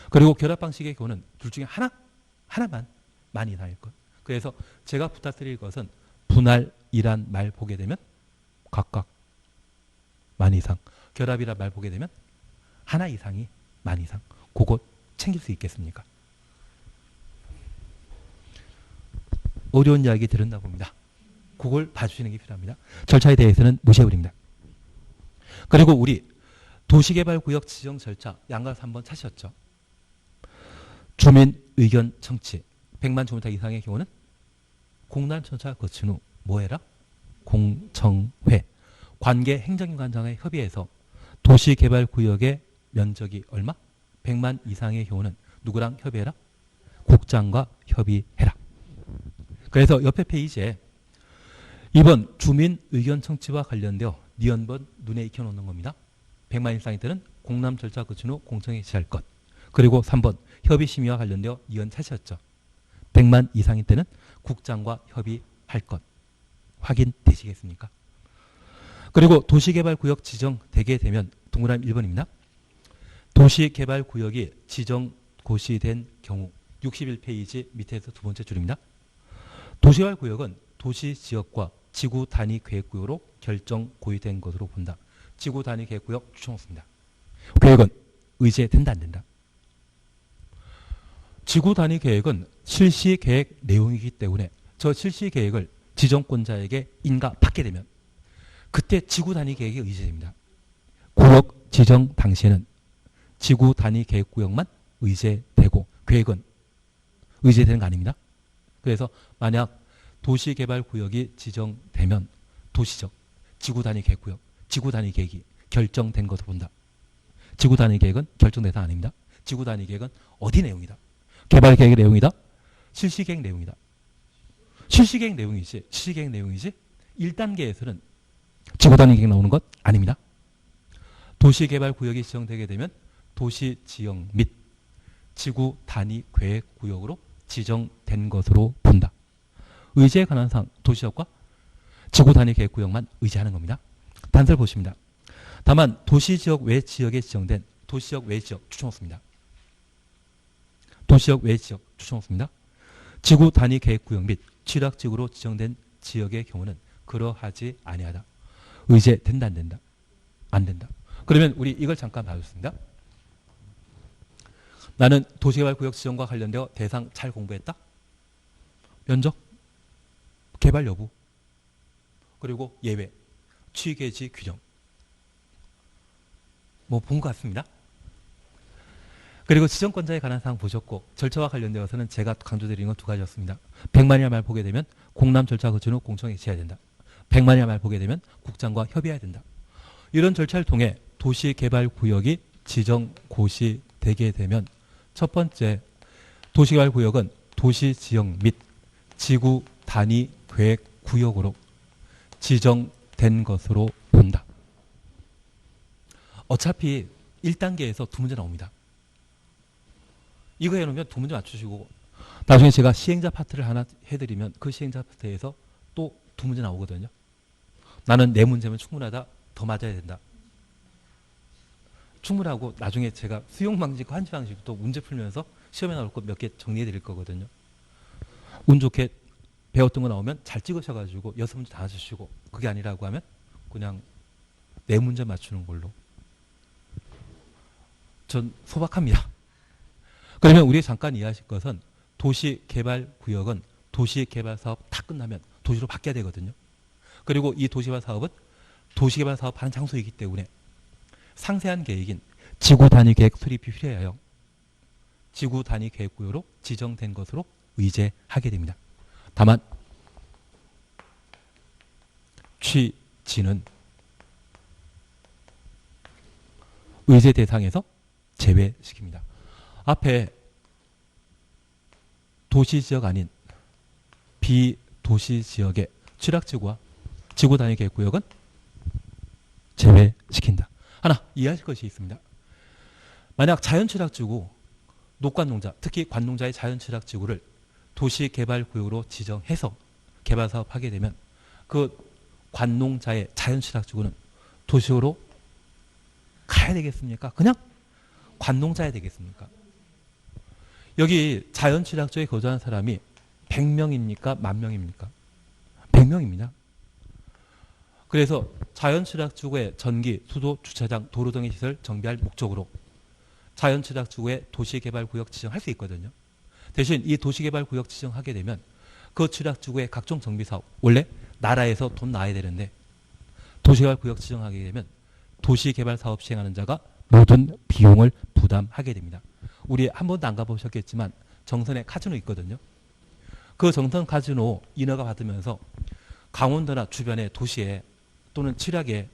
그리고 결합 방식의 경우는 둘 중에 하나만 만 이상일 것. 그래서 제가 부탁드릴 것은 분할이란 말 보게 되면 각각 만 이상, 결합이란 말 보게 되면 하나 이상이 만 이상. 그거 챙길 수 있겠습니까? 어려운 이야기 들었나 봅니다. 그걸 봐주시는 게 필요합니다. 절차에 대해서는 무시해버립니다. 그리고 우리 도시개발구역 지정 절차 양가서 한번 찾으셨죠? 주민 의견 청취 100만 제곱미터 이상의 경우는 공단청사 거친 후 뭐해라? 공청회 관계 행정기관장에 협의해서 도시개발구역의 면적이 얼마? 100만 이상의 경우는 누구랑 협의해라? 국장과 협의해라. 그래서 옆에 페이지에 이번 주민 의견 청취와 관련되어 니은번 눈에 익혀놓는 겁니다. 100만 이상일 때는 공람 절차 거친 후 공청회 지시할 것. 그리고 3번 협의 심의와 관련되어 니은 찾으셨죠. 100만 이상일 때는 국장과 협의할 것. 확인되시겠습니까? 그리고 도시개발구역 지정되게 되면 동그라미 1번입니다. 도시개발구역이 지정 고시된 경우 61페이지 밑에서 두 번째 줄입니다. 도시개발구역은 도시지역과 지구단위계획구역으로 결정 고유된 것으로 본다. 지구단위계획구역 추천없습니다. 계획은 의제된다 안 된다? 지구단위계획은 실시계획 내용이기 때문에 저 실시계획을 지정권자에게 인가받게 되면 그때 지구단위계획이 의제됩니다. 구역 지정 당시에는 지구단위계획구역만 의제되고 계획은 의제되는 거 아닙니다. 그래서 만약 도시개발구역이 지정되면 도시적, 지구단위계획구역, 지구단위계획이 결정된 것으로 본다. 지구단위계획은 결정된 사항 아닙니다. 지구단위계획은 어디 내용이다? 개발계획의 내용이다? 실시계획 내용이다. 실시계획 내용이지. 실시계획 내용이지. 1단계에서는 지구단위계획 나오는 것 아닙니다. 도시개발구역이 지정되게 되면 도시지역 및 지구단위계획구역으로 지정된 것으로 본다. 의제에 관한 사항 도시지역과 지구단위계획구역만 의제하는 겁니다. 단서를 보십니다. 다만 도시지역 외 지역에 지정된 도시지역 외 지역 추천 없습니다. 도시지역 외 지역 추천 없습니다. 지구단위계획구역 및 취락지구로 지정된 지역의 경우는 그러하지 아니하다. 의제된다 안 된다? 안 된다. 그러면 우리 이걸 잠깐 봐줬습니다. 나는 도시개발구역 지정과 관련되어 대상 잘 공부했다. 면적, 개발 여부, 그리고 예외, 취계지 규정. 뭐 본 것 같습니다. 그리고 지정권자에 관한 사항 보셨고 절차와 관련되어서는 제가 강조드리는 건 두 가지였습니다. 100만이라 말 보게 되면 공람 절차 거친 후 공청회 지해야 된다. 100만이라 말 보게 되면 국장과 협의해야 된다. 이런 절차를 통해 도시개발구역이 지정 고시되게 되면 첫 번째 도시개발구역은 도시지역 및 지구단위계획구역으로 지정된 것으로 본다. 어차피 1단계에서 두 문제 나옵니다. 이거 해놓으면 두 문제 맞추시고 나중에 제가 시행자 파트를 하나 해드리면 그 시행자 파트에서 또 두 문제 나오거든요. 나는 네 문제면 충분하다. 더 맞아야 된다. 충분하고 나중에 제가 수용 방식과 환지 방식도 문제 풀면서 시험에 나올 것 몇 개 정리해 드릴 거거든요. 운 좋게 배웠던 거 나오면 잘 찍으셔가지고 6문제 다 맞으시고 그게 아니라고 하면 그냥 4문제 맞추는 걸로 전 소박합니다. 그러면 우리 잠깐 이해하실 것은 도시개발구역은 도시개발사업 다 끝나면 도시로 바뀌어야 되거든요. 그리고 이 도시개발사업은 도시개발사업 하는 장소이기 때문에 상세한 계획인 지구단위계획 수립이 필요해요. 지구단위계획구역으로 지정된 것으로 의제하게 됩니다. 다만 취지는 의제 대상에서 제외시킵니다. 앞에 도시지역 아닌 비도시지역의 취락지구와 지구단위 계획구역은 제외시킨다. 하나 이해하실 것이 있습니다. 만약 자연취락지구, 녹관농자, 특히 관농자의 자연취락지구를 도시개발구역으로 지정해서 개발사업 하게 되면 그 관농자의 자연취락지구는 도시로 가야 되겠습니까? 그냥 관농자야 되겠습니까? 여기 자연취락지구에 거주하는 사람이 100명입니까? 10,000명입니까? 100명입니다. 그래서 자연취락지구의 전기, 수도, 주차장, 도로 등의 시설 정비할 목적으로 자연취락지구의 도시개발구역 지정할 수 있거든요. 대신 이 도시개발구역 지정하게 되면 그 취락지구의 각종 정비사업, 원래 나라에서 돈 나야 되는데 도시개발구역 지정하게 되면 도시개발사업 시행하는 자가 모든 비용을 부담하게 됩니다. 우리 한 번도 안 가보셨겠지만 정선에 카지노 있거든요. 그 정선 카지노 인허가 받으면서 강원도나 주변의 도시에 또는 칠약에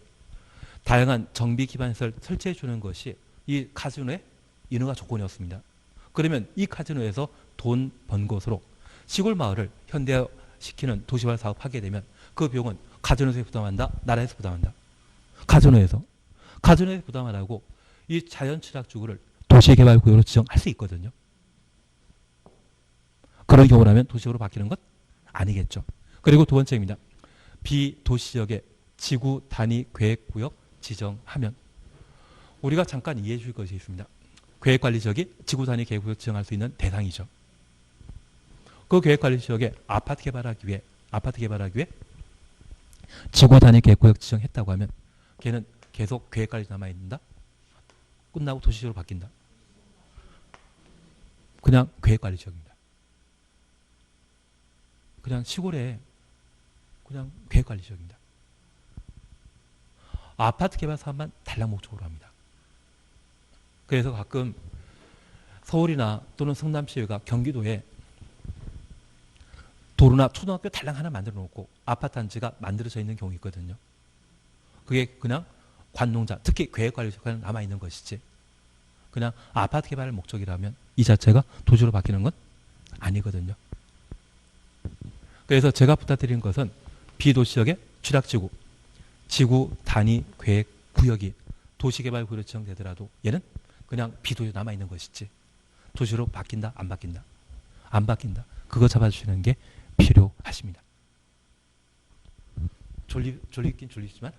다양한 정비 기반 시설 설치해 주는 것이 이 카지노의 인허가 조건이었습니다. 그러면 이 카지노에서 돈 번 것으로 시골 마을을 현대화시키는 도시개발 사업 하게 되면 그 비용은 카지노에서 부담한다, 나라에서 부담한다. 카지노에서 부담하라고 이 자연취락지구를 도시개발구역으로 지정할 수 있거든요. 그런 경우라면 도시적으로 바뀌는 것 아니겠죠. 그리고 두 번째입니다. 비도시지역의 지구 단위 계획구역 지정하면 우리가 잠깐 이해해 줄 것이 있습니다. 계획관리지역이 지구 단위 계획구역 지정할 수 있는 대상이죠. 그 계획관리지역에 아파트 개발하기 위해 지구 단위 계획구역 지정했다고 하면 걔는 계속 계획관리 남아있는다? 끝나고 도시지역으로 바뀐다? 그냥 계획관리지역입니다. 그냥 시골에 그냥 계획관리지역입니다. 아파트 개발 사업만 단락 목적으로 합니다. 그래서 가끔 서울이나 또는 성남시가 경기도에 도로나 초등학교 단락 하나 만들어 놓고 아파트 단지가 만들어져 있는 경우 있거든요. 그게 그냥 관농자, 특히 계획관리지역에 남아있는 것이지 그냥 아파트 개발을 목적이라면 이 자체가 도시로 바뀌는 건 아니거든요. 그래서 제가 부탁드리는 것은 비도시지역의 취락지구, 지구 단위 계획 구역이 도시개발구역으로 지정되더라도 얘는 그냥 비도시로 남아있는 것이지 도시로 바뀐다? 안 바뀐다? 안 바뀐다. 그거 잡아주시는 게 필요하십니다. 졸리긴 졸리지만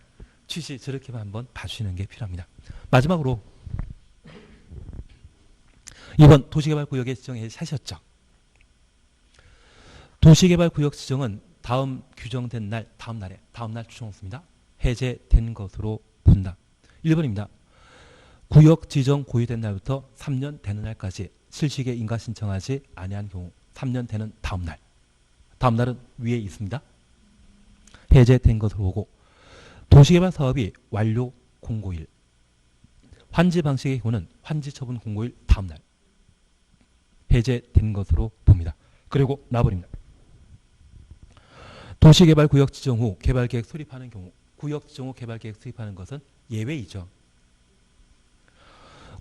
취지 저렇게만 한번 봐주시는 게 필요합니다. 마지막으로 이번 도시개발구역의 지정에 하셨죠. 도시개발구역 지정은 다음 규정된 날, 다음 날 추정했습니다. 해제된 것으로 본다. 1번입니다. 구역 지정 고유된 날부터 3년 되는 날까지 실시에 인가 신청하지 아니한 경우 3년 되는 다음 날. 다음 날은 위에 있습니다. 해제된 것으로 보고 도시개발 사업이 완료 공고일. 환지 방식의 경우는 환지 처분 공고일 다음 날. 해제된 것으로 봅니다. 그리고 나버립니다. 도시개발구역 지정 후 개발계획 수립하는 경우 구역 지정 후 개발계획 수립하는 것은 예외이죠.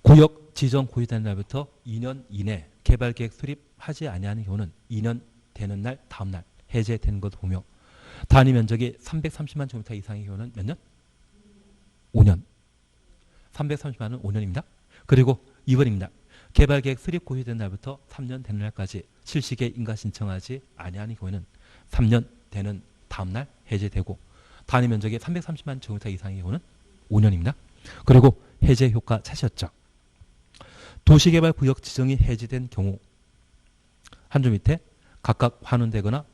구역 지정 고유된 날부터 2년 이내 개발계획 수립하지 아니하는 경우는 2년 되는 날 다음 날 해제된 것을 보며 단위 면적이 330만 제곱미터 이상의 경우는 몇 년? 5년. 330만은 5년입니다. 그리고 2번입니다. 개발계획 수립 고유된 날부터 3년 되는 날까지 실시에 인가 신청하지 아니하는 경우에는 3년 되는 다음 날 해제되고 단위 면적이 330만 제곱미터 이상의 경우는 5년입니다. 그리고 해제 효과 찾으셨죠. 도시개발구역 지정이 해제된 경우 한 줄 밑에 각각 환원되거나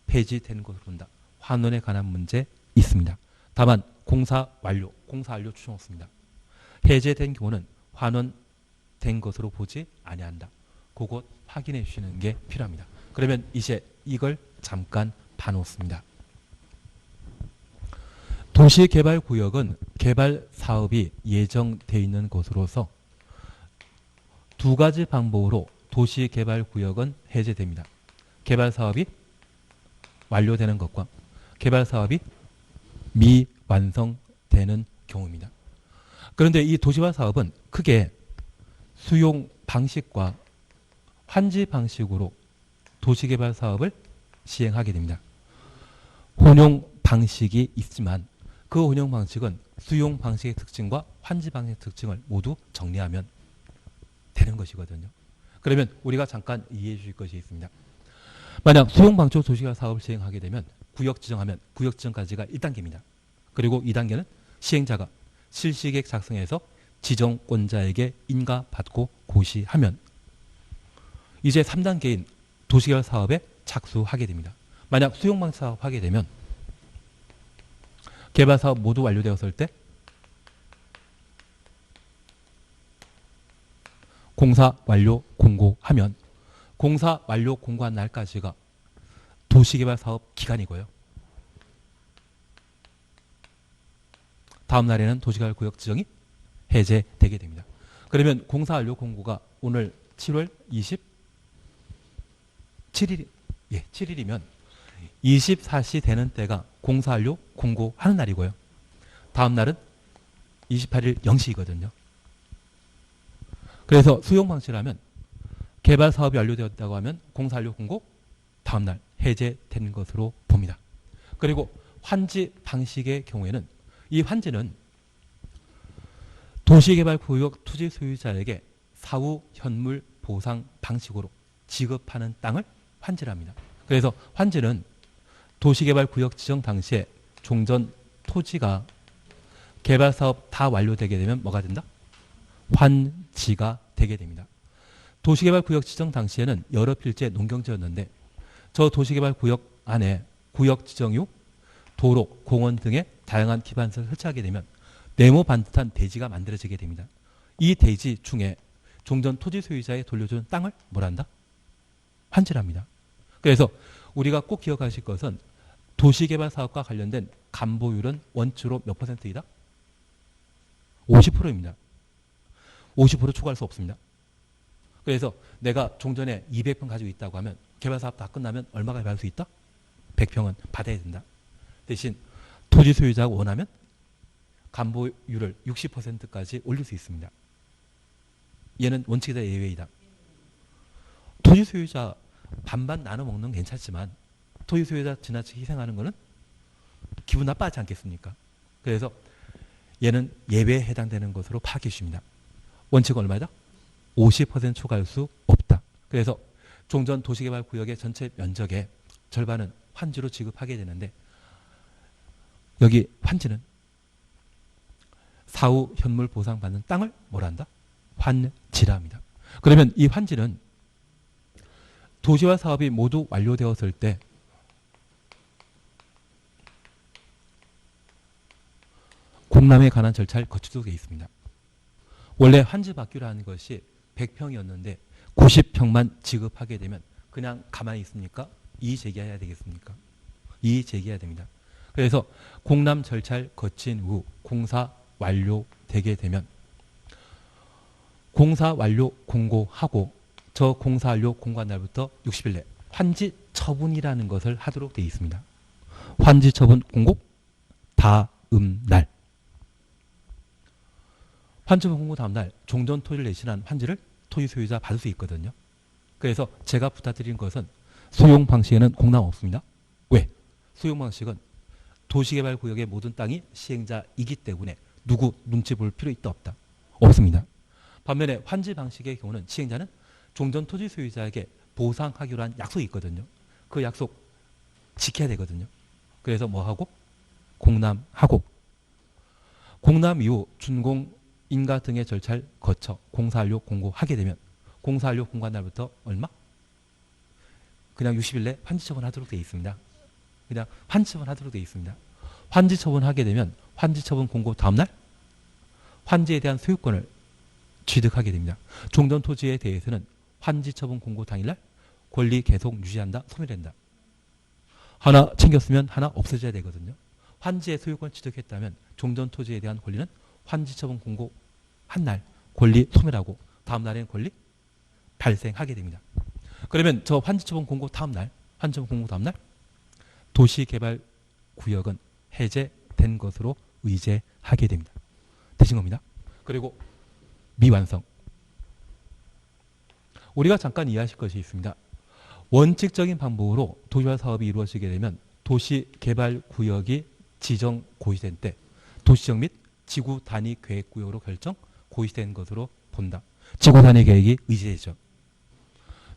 폐지된 것으로 본다. 환원에 관한 문제 있습니다. 다만 공사 완료 추정했습니다. 해제된 경우는 환원된 것으로 보지 아니한다. 그것 확인해 주시는 게 필요합니다. 그러면 이제 이걸 잠깐 봐놓습니다. 도시개발구역은 개발 사업이 예정되어 있는 곳으로서 두 가지 방법으로 도시개발구역은 해제됩니다. 개발 사업이 완료되는 것과 개발 사업이 미완성되는 경우입니다. 그런데 이 도시화 사업은 크게 수용 방식과 환지 방식으로 도시개발 사업을 시행하게 됩니다. 혼용 방식이 있지만 그 혼용 방식은 수용 방식의 특징과 환지 방식의 특징을 모두 정리하면 되는 것이거든요. 그러면 우리가 잠깐 이해해 주실 것이 있습니다. 만약 수용 방식으로 도시개발 사업을 시행하게 되면 구역 지정하면 구역 지정까지가 1단계입니다. 그리고 2단계는 시행자가 실시계획 작성해서 지정권자에게 인가받고 고시하면 이제 3단계인 도시개발 사업에 착수하게 됩니다. 만약 수용 방식 사업 하게 되면 개발 사업 모두 완료되었을 때 공사 완료 공고하면 공사 완료 공고한 날까지가 도시개발 사업 기간이고요. 다음 날에는 도시개발 구역 지정이 해제되게 됩니다. 그러면 공사 완료 공고가 오늘 7월 7일이면 24시 되는 때가 공사 완료 공고하는 날이고요. 다음 날은 28일 0시이거든요. 그래서 수용 방식이라면 개발 사업이 완료되었다고 하면 공사 완료 공고 다음 날 해제되는 것으로 봅니다. 그리고 환지 방식의 경우에는 이 환지는 도시개발구역 투지 소유자에게 사후 현물 보상 방식으로 지급하는 땅을 환지랍니다. 그래서 환지는 도시개발구역 지정 당시에 종전 토지가 개발사업 다 완료되게 되면 뭐가 된다? 환지가 되게 됩니다. 도시개발구역 지정 당시에는 여러 필지의 농경지였는데 저 도시개발구역 안에 구역 지정 이후 도로, 공원 등의 다양한 기반시설을 설치하게 되면 네모 반듯한 대지가 만들어지게 됩니다. 이 대지 중에 종전 토지 소유자에 돌려주는 땅을 뭐란다? 환지랍니다. 그래서 우리가 꼭 기억하실 것은 도시개발 사업과 관련된 감보율은 원칙으로 몇 %이다? 50%입니다. 50% 초과할 수 없습니다. 그래서 내가 종전에 200평 가지고 있다고 하면 개발 사업 다 끝나면 얼마가 받을 수 있다? 100평은 받아야 된다. 대신 토지 소유자가 원하면 감보율을 60%까지 올릴 수 있습니다. 얘는 원칙이다 예외이다. 토지 소유자 반반 나눠 먹는 건 괜찮지만 토지 소유자 지나치게 희생하는 것은 기분 나빠하지 않겠습니까? 그래서 얘는 예외에 해당되는 것으로 파악해 주십니다. 원칙은 얼마다? 50% 초과할 수 없다. 그래서 종전 도시개발구역의 전체 면적의 절반은 환지로 지급하게 되는데 여기 환지는 사후 현물 보상받는 땅을 뭐란다? 환지랍니다. 그러면 이 환지는 도시화 사업이 모두 완료되었을 때 공람에 관한 절차를 거치도록 되어 있습니다. 원래 환지 받기라는 것이 100평이었는데 90평만 지급하게 되면 그냥 가만히 있습니까? 이의 제기해야 되겠습니까? 이의 제기해야 됩니다. 그래서 공람 절차를 거친 후 공사 완료되게 되면 공사 완료 공고하고 저 공사 완료 공고한 날부터 60일 내 환지 처분이라는 것을 하도록 되어 있습니다. 환지 처분 공고 다음 날 환지 처분 공고 다음 날 종전 토지를 대신한 환지를 토지 소유자 받을 수 있거든요. 그래서 제가 부탁드린 것은 수용 방식에는 공람 없습니다. 왜? 수용 방식은 도시개발구역의 모든 땅이 시행자이기 때문에 누구 눈치 볼 필요 있다 없다? 없습니다. 반면에 환지 방식의 경우는 시행자는 종전 토지 소유자에게 보상하기로 한 약속이 있거든요. 그 약속 지켜야 되거든요. 그래서 뭐하고? 공람하고 공람 이후 준공 인가 등의 절차를 거쳐 공사 완료 공고하게 되면 공사 완료 공고한 날부터 얼마? 그냥 60일 내 환지 처분하도록 되어 있습니다. 그냥 환지 처분하도록 되어 있습니다. 환지 처분하게 되면 환지 처분 공고 다음 날 환지에 대한 소유권을 취득하게 됩니다. 종전 토지에 대해서는 환지 처분 공고 당일날 권리 계속 유지한다, 소멸된다. 하나 챙겼으면 하나 없어져야 되거든요. 환지의 소유권 취득했다면 종전 토지에 대한 권리는 환지 처분 공고 한 날 권리 소멸하고 다음 날에는 권리 발생하게 됩니다. 그러면 저 환지 처분 공고 다음 날, 환지 처분 공고 다음 날 도시개발 구역은 해제되게 해제된 것으로 의제하게 됩니다. 되신 겁니다. 그리고 미완성. 우리가 잠깐 이해하실 것이 있습니다. 원칙적인 방법으로 도시화 사업이 이루어지게 되면 도시개발구역이 지정 고시된 때 도시적 및 지구 단위 계획구역으로 결정 고시된 것으로 본다. 지구 단위 계획이 의제되죠.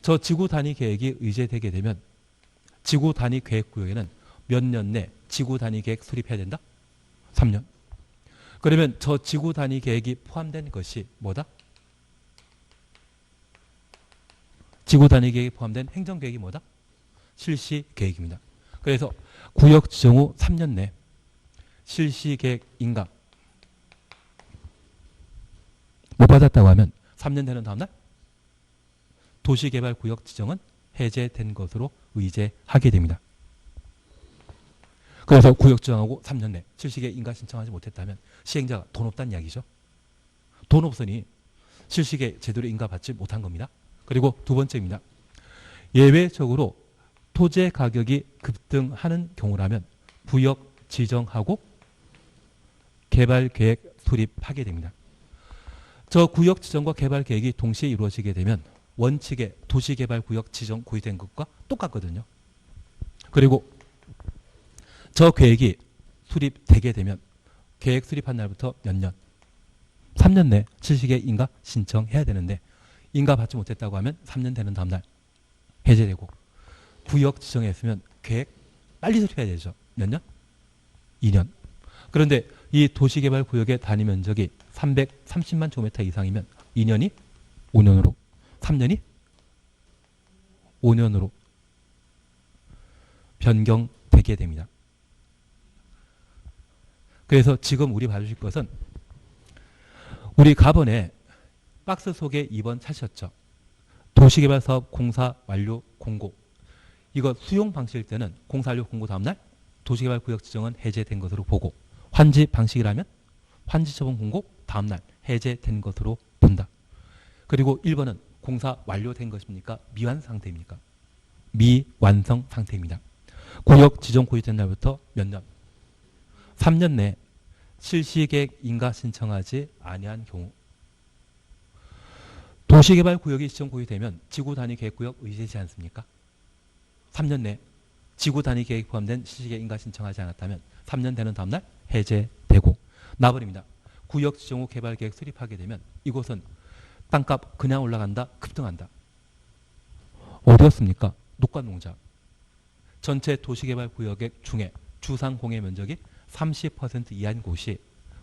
저 지구 단위 계획이 의제되게 되면 지구 단위 계획구역에는 몇 년 내 지구 단위 계획 수립해야 된다? 3년. 그러면 저 지구 단위 계획이 포함된 것이 뭐다? 지구 단위 계획이 포함된 행정계획이 뭐다? 실시계획입니다. 그래서 구역 지정 후 3년 내 실시계획 인가 못 받았다고 하면 3년 되는 다음날 도시개발구역 지정은 해제된 것으로 의제하게 됩니다. 그래서 구역 지정하고 3년 내 실시계획 인가 신청하지 못했다면 시행자가 돈 없다는 이야기죠. 돈 없으니 실시계획 제대로 인가 받지 못한 겁니다. 그리고 두 번째입니다. 예외적으로 토지 가격이 급등하는 경우라면 구역 지정하고 개발계획 수립하게 됩니다. 저 구역 지정과 개발계획이 동시에 이루어지게 되면 원칙의 도시개발구역 지정 고시된 것과 똑같거든요. 그리고 저 계획이 수립되게 되면 계획 수립한 날부터 몇 년? 3년 내 실시계획 인가 신청해야 되는데 인가 받지 못했다고 하면 3년 되는 다음날 해제되고 구역 지정했으면 계획 빨리 수립해야 되죠. 몇 년? 2년. 그런데 이 도시개발구역의 단위 면적이 330만 제곱미터 이상이면 2년이 5년으로 3년이 5년으로 변경되게 됩니다. 그래서 지금 우리 봐주실 것은 우리 가번에 박스 속에 2번 찾으셨죠. 도시개발사업 공사 완료 공고. 이거 수용 방식일 때는 공사 완료 공고 다음날 도시개발구역 지정은 해제된 것으로 보고 환지 방식이라면 환지 처분 공고 다음날 해제된 것으로 본다. 그리고 1번은 공사 완료된 것입니까? 미완 상태입니까? 미완성 상태입니다. 구역 지정 고시된 날부터 몇 년? 3년 내 실시계획 인가 신청하지 아니한 경우 도시개발구역이 지정 고시되면 지구단위 계획구역 의제되지 않습니까? 3년 내 지구단위 계획 포함된 실시계획 인가 신청하지 않았다면 3년 되는 다음날 해제되고 나버립니다. 구역 지정 후 개발계획 수립하게 되면 이곳은 땅값 그냥 올라간다, 급등한다. 어디였습니까? 녹과농자. 전체 도시개발구역 중에 주상공해 면적이 30% 이하인 곳이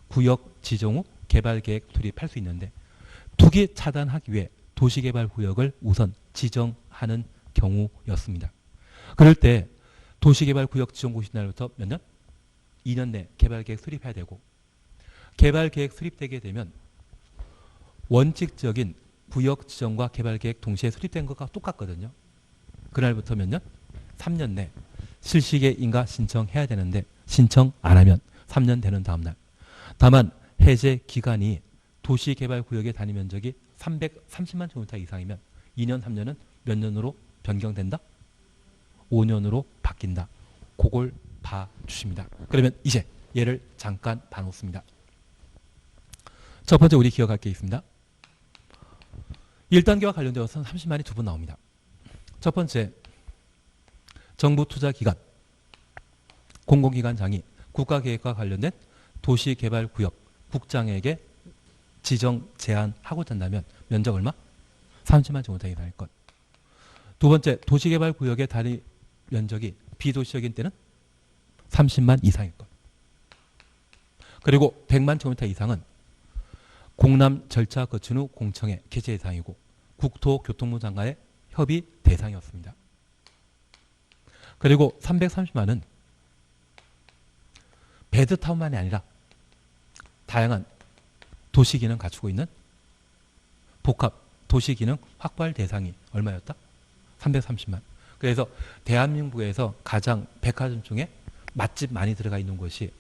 구역 지정 후 개발계획 수립할 수 있는데 투기 차단하기 위해 도시개발구역을 우선 지정하는 경우였습니다. 그럴 때 도시개발구역 지정 고시 날부터 몇 년? 2년 내 개발계획 수립해야 되고 개발계획 수립되게 되면 원칙적인 구역 지정과 개발계획 동시에 수립된 것과 똑같거든요. 그날부터 몇 년? 3년 내 실시계획 인가 신청해야 되는데 신청 안 하면 3년 되는 다음날. 다만 해제 기간이 도시개발구역의 단위 면적이 330만 제곱미터 이상이면 2년, 3년은 몇 년으로 변경된다? 5년으로 바뀐다. 그걸 봐주십니다. 그러면 이제 얘를 잠깐 봐놓습니다. 첫 번째 우리 기억할 게 있습니다. 1단계와 관련되어서는 30만이 두 번 나옵니다. 첫 번째, 정부 투자기관, 공공기관장이 국가계획과 관련된 도시개발구역 국장에게 지정 제한하고자 한다면 면적 얼마? 30만 제곱미터 이상일 것. 두 번째, 도시개발구역의 단위 면적이 비도시적인 때는 30만 이상일 것. 그리고 100만 제곱미터 이상은 공람 절차 거친 후 공청회 개최 대상이고 국토교통부 장관의 협의 대상이었습니다. 그리고 330만은 베드타운만이 아니라 다양한 도시기능 갖추고 있는 복합 도시기능 확보할 대상이 얼마였다? 330만. 그래서 대한민국에서 가장 백화점 중에 맛집 많이 들어가 있는 곳이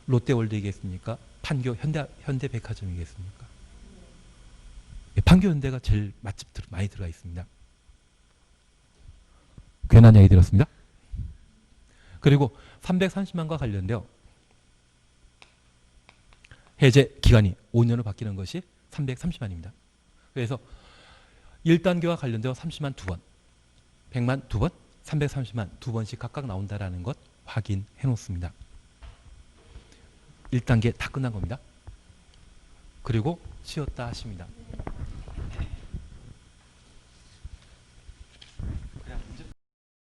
롯데월드이겠습니까? 판교 현대백화점이겠습니까? 판교 현대가 제일 맛집 많이 들어가 있습니다. 괜한 얘기 들었습니다. 그리고 330만과 관련되어 해제 기간이 5년으로 바뀌는 것이 330만입니다. 그래서 1단계와 관련되어 30만 2번, 100만 2번, 330만 2번씩 각각 나온다라는 것 확인해 놓습니다. 1단계 다 끝난 겁니다. 그리고 쉬었다 하십니다.